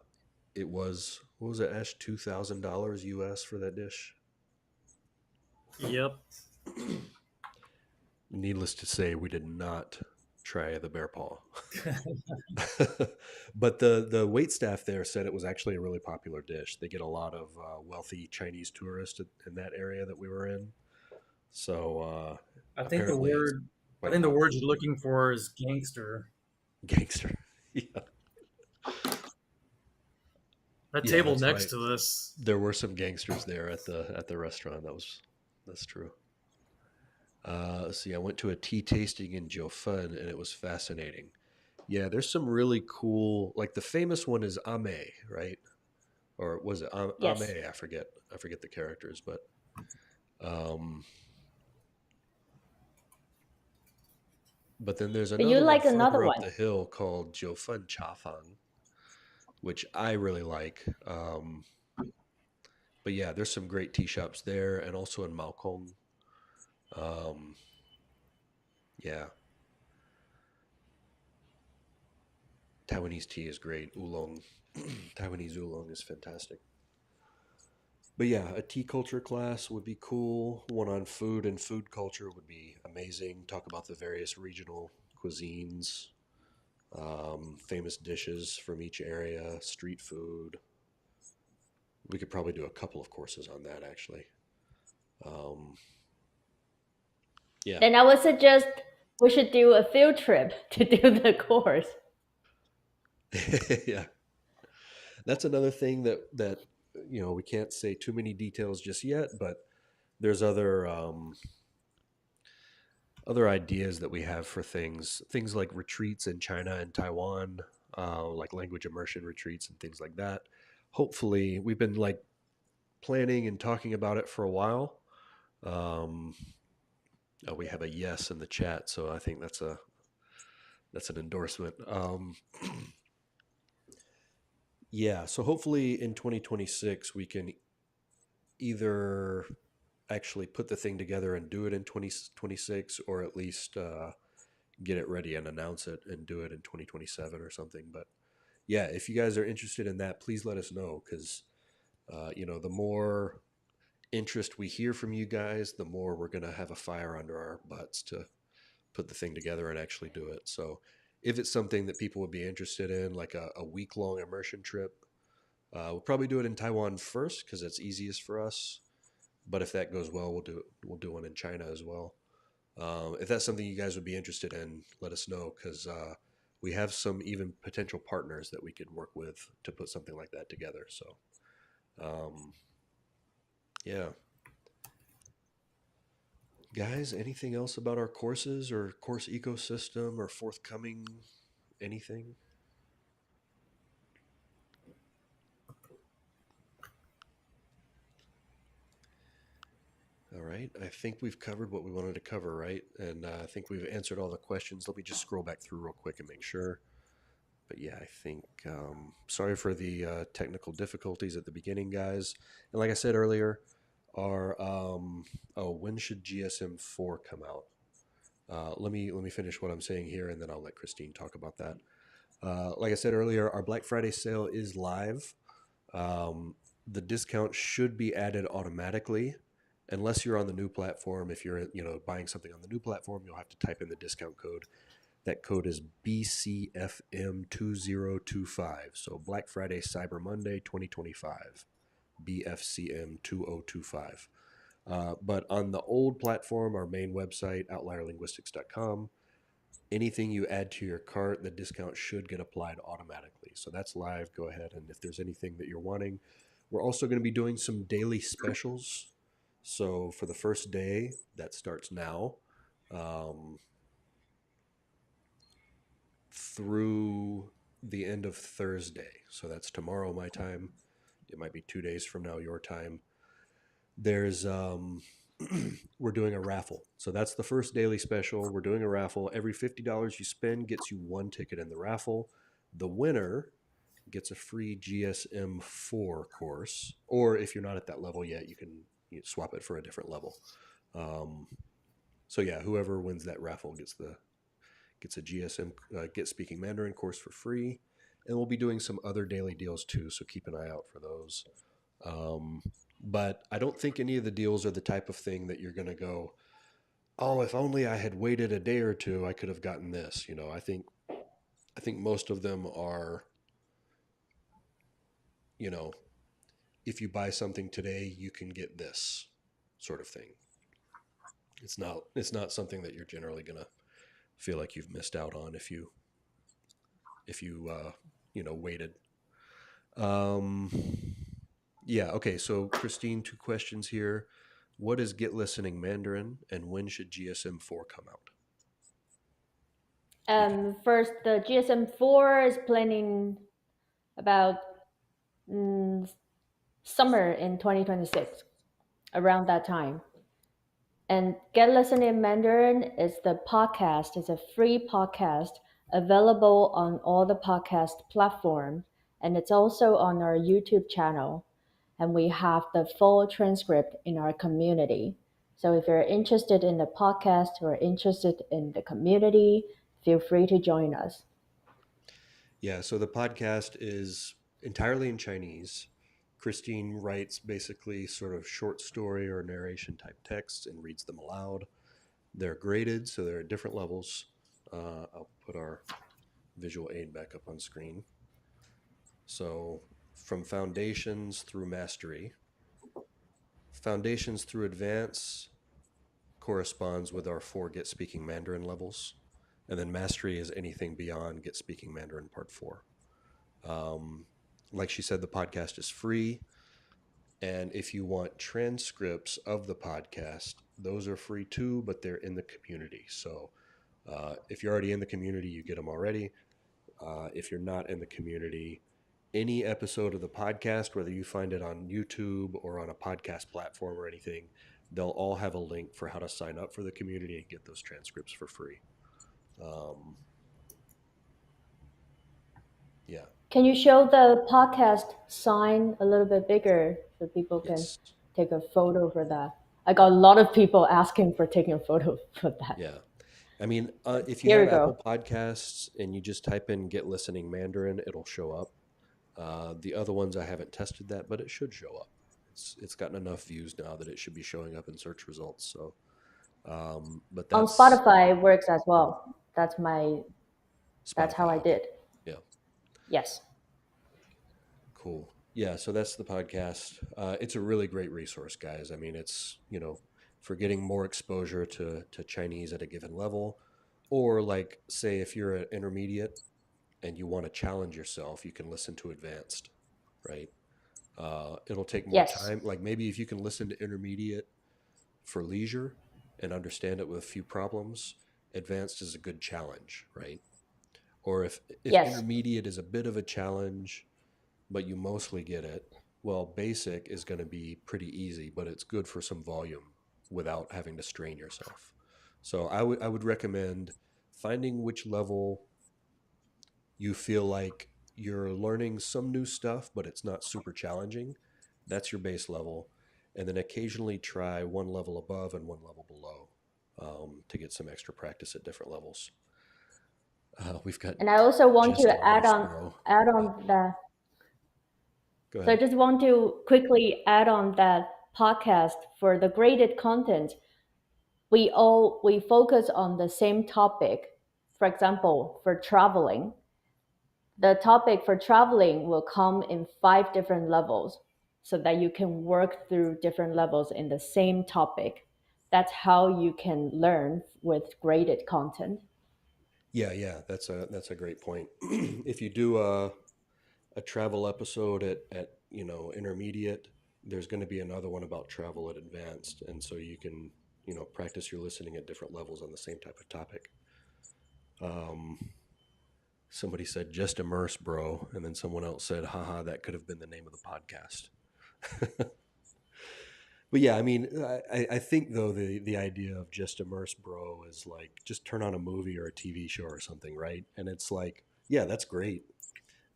it was, what was it, Ash? $2,000 US for that dish. Yep. Needless to say, we did not try the bear paw. But the wait staff there said it was actually a really popular dish. They get a lot of wealthy Chinese tourists in that area that we were in. So I think the apparently it's word I quite think the word popular. you're looking for is gangster. Gangster. Yeah, That yeah, table that's next right. to us. There were some gangsters there at the restaurant. That's true. See, I went to a tea tasting in Jiufen and it was fascinating. Yeah, there's some really cool, like the famous one is Ame, right? Or was it Yes. Ame? I forget the characters, but um, but then there's But you another one like another further up one. the hill called Jiufen Chafang, which I really like. But yeah, there's some great tea shops there, and also in Maokong. Um, yeah, Taiwanese tea is great. Oolong, Taiwanese oolong is fantastic. But yeah, a tea culture class would be cool. One on food and food culture would be amazing. Talk about the various regional cuisines, famous dishes from each area, street food. We could probably do a couple of courses on that actually. Um, yeah, Then I would suggest we should do a field trip to do the course. yeah. That's another thing that we can't say too many details just yet, but there's other ideas that we have for things like retreats in China and Taiwan, like language immersion retreats and things like that. Hopefully, we've been like planning and talking about it for a while. Um, we have a yes in the chat, so I think that's an endorsement. Yeah, so hopefully in 2026 we can either actually put the thing together and do it in 2026, or at least get it ready and announce it and do it in 2027 or something. But yeah, if you guys are interested in that, please let us know because the more interest we hear from you guys, the more we're going to have a fire under our butts to put the thing together and actually do it. So if it's something that people would be interested in, like a week long immersion trip, we'll probably do it in Taiwan first because it's easiest for us. But if that goes well, we'll do one in China as well. If that's something you guys would be interested in, let us know because we have some even potential partners that we could work with to put something like that together. So, um, yeah, guys, anything else about our courses or course ecosystem or forthcoming anything? All right, I think we've covered what we wanted to cover, right? And I think we've answered all the questions. Let me just scroll back through real quick and make sure. But yeah, I think sorry for the technical difficulties at the beginning, guys. And like I said earlier, our when should GSM 4 come out? Let me finish what I'm saying here, and then I'll let Christine talk about that. Like I said earlier, our Black Friday sale is live. Um, the discount should be added automatically, unless you're on the new platform. If you're buying something on the new platform, you'll have to type in the discount code. That code is BCFM2025. So Black Friday, Cyber Monday 2025. BFCM2025. But on the old platform, our main website, outlierlinguistics.com, anything you add to your cart, the discount should get applied automatically. So that's live. Go ahead. And if there's anything that you're wanting, we're also going to be doing some daily specials. So for the first day, that starts now, through the end of Thursday. So that's tomorrow, my time. It might be 2 days from now, your time. There's we're doing a raffle. So that's the first daily special. We're doing a raffle. Every $50 you spend gets you one ticket in the raffle. The winner gets a free GSM4 course, or if you're not at that level yet, you can swap it for a different level. So yeah, whoever wins that raffle gets a GSM Get Speaking Mandarin course for free, and we'll be doing some other daily deals too. So keep an eye out for those. But I don't think any of the deals are the type of thing that you're going to go, oh, if only I had waited a day or two, I could have gotten this. I think most of them are, if you buy something today, you can get this sort of thing. It's not something that you're generally going to feel like you've missed out on if you waited. Yeah. Okay. So Christine, 2 questions here. What is Get Listening Mandarin, and when should GSM4 come out? First, the GSM4 is planning about summer in 2026, around that time. And Get Listening Mandarin is the podcast. It's a free podcast available on all the podcast platform, and it's also on our YouTube channel. And we have the full transcript in our community. So if you're interested in the podcast or interested in the community, feel free to join us. Yeah, so the podcast is entirely in Chinese. Christine writes basically sort of short story or narration type texts and reads them aloud. They're graded, so they're at different levels. I'll put our visual aid back up on screen. So from foundations through mastery. Foundations through advance corresponds with our 4 Get Speaking Mandarin levels. And then mastery is anything beyond Get Speaking Mandarin Part 4. Like she said, the podcast is free. And if you want transcripts of the podcast, those are free too, but they're in the community. So if you're already in the community, you get them already. If you're not in the community, any episode of the podcast, whether you find it on YouTube or on a podcast platform or anything, they'll all have a link for how to sign up for the community and get those transcripts for free. Yeah. Can you show the podcast sign a little bit bigger so people can Yes. take a photo for that? I got a lot of people asking for taking a photo for that. Yeah. I mean, if you Here have we go. Apple Podcasts and you just type in Get Listening Mandarin, it'll show up. The other ones, I haven't tested that, but it should show up. It's gotten enough views now that it should be showing up in search results. So, but On that's Spotify it works as well. That's how I Spotify. Okay. did. Yeah. Yes. Cool. Yeah. So that's the podcast. It's a really great resource, guys. I mean, it's, for getting more exposure to Chinese at a given level, or like, say, if you're an intermediate and you want to challenge yourself, you can listen to advanced, right? It'll take more Yes. time. Like maybe if you can listen to intermediate for leisure and understand it with a few problems, advanced is a good challenge, right? Or if Yes. intermediate is a bit of a challenge, but you mostly get it, well, basic is going to be pretty easy, but it's good for some volume without having to strain yourself. So I would recommend finding which level you feel like you're learning some new stuff, but it's not super challenging. That's your base level. And then occasionally try one level above and one level below to get some extra practice at different levels. We've got And I also want just to add on that. Go So I ahead. just want to quickly add on that podcast for the graded content. We focus on the same topic for example, for traveling, the topic for traveling will come in 5 different levels so that you can work through different levels in the same topic. That's how you can learn with graded content. Yeah, that's a great point. If you do a travel episode at intermediate, there's going to be another one about travel at advanced, and so you can practice your listening at different levels on the same type of topic. Um, Somebody said just immerse, bro, and then someone else said, haha, that could have been the name of the podcast. But yeah, I mean, I think though the idea of just immerse, bro, is like just turn on a movie or a TV show or something, right? And it's like, yeah, that's great.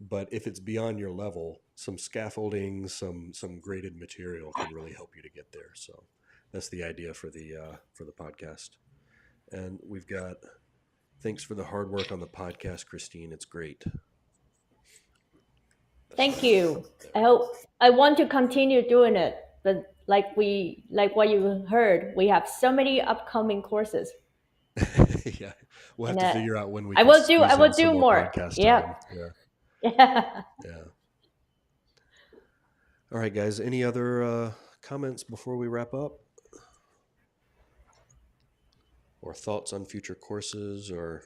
But if it's beyond your level, some scaffolding, some graded material can really help you to get there. So that's the idea for the podcast. And we've got thanks for the hard work on the podcast, Christine. It's great. That's Thank right. you. There I we go. hope I want to continue doing it. But like what you heard, we have so many upcoming courses. Yeah, we'll have And to figure out when we I can will do I squeeze in will some do more more. podcast Yeah. time. Yeah, Yeah. yeah. All right, guys. Any other comments before we wrap up, or thoughts on future courses, or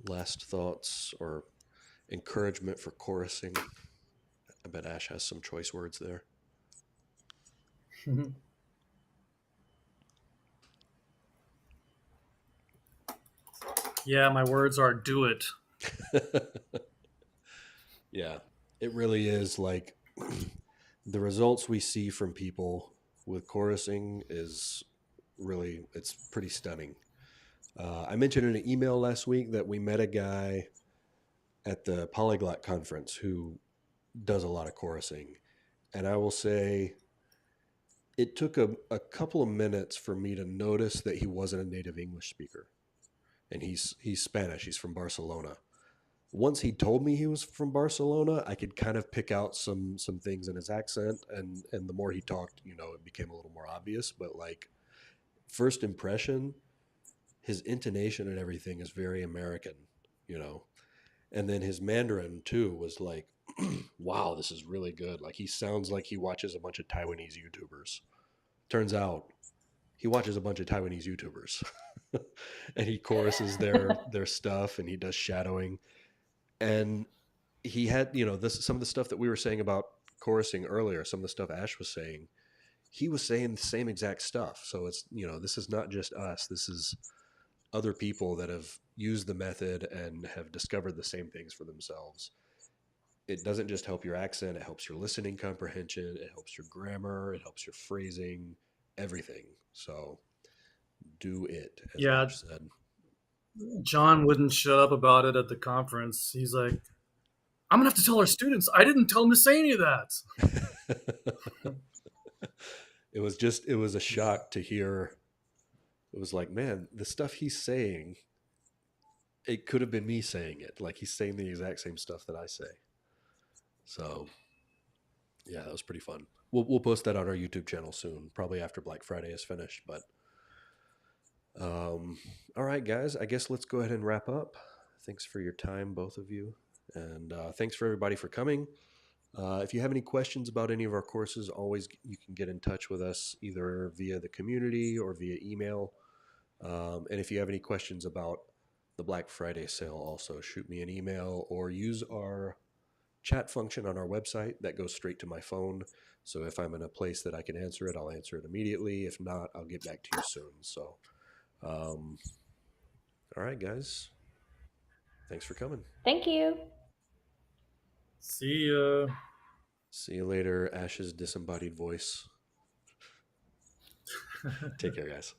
last thoughts, or encouragement for chorusing? I bet Ash has some choice words there. Yeah, my words are do it. Yeah, it really is like the results we see from people with chorusing is really, it's pretty stunning. I mentioned in an email last week that we met a guy at the Polyglot conference who does a lot of chorusing. And I will say it took a couple of minutes for me to notice that he wasn't a native English speaker. And he's Spanish, he's from Barcelona. Once he told me he was from Barcelona, I could kind of pick out some things in his accent, and the more he talked, it became a little more obvious. But like first impression, his intonation and everything is very American, you know. And then his Mandarin too was like, wow, this is really good. Like he sounds like he watches a bunch of Taiwanese YouTubers. Turns out he watches a bunch of Taiwanese YouTubers, and he choruses their stuff, and he does shadowing. And he had, this some of the stuff that we were saying about chorusing earlier, some of the stuff Ash was saying, he was saying the same exact stuff. So it's, this is not just us. This is other people that have used the method and have discovered the same things for themselves. It doesn't just help your accent, it helps your listening comprehension, it helps your grammar, it helps your phrasing, everything. So do it, as Yeah, Ash said. John wouldn't shut up about it at the conference. He's like, I'm gonna have to tell our students I didn't tell them to say any of that. It was a shock to hear. It was like, man, the stuff he's saying, it could have been me saying it. Like he's saying the exact same stuff that I say. So yeah, that was pretty fun. We'll post that on our YouTube channel soon, probably after Black Friday is finished. But all right, guys, I guess let's go ahead and wrap up. Thanks for your time, both of you, and thanks for everybody for coming. If you have any questions about any of our courses, always you can get in touch with us either via the community or via email. And if you have any questions about the Black Friday sale, also shoot me an email or use our chat function on our website that goes straight to my phone. So if I'm in a place that I can answer it, I'll answer it immediately. If not, I'll get back to you soon. So, all right, guys. Thanks for coming. Thank you. See ya. See you later, Ash's disembodied voice. Take care, guys.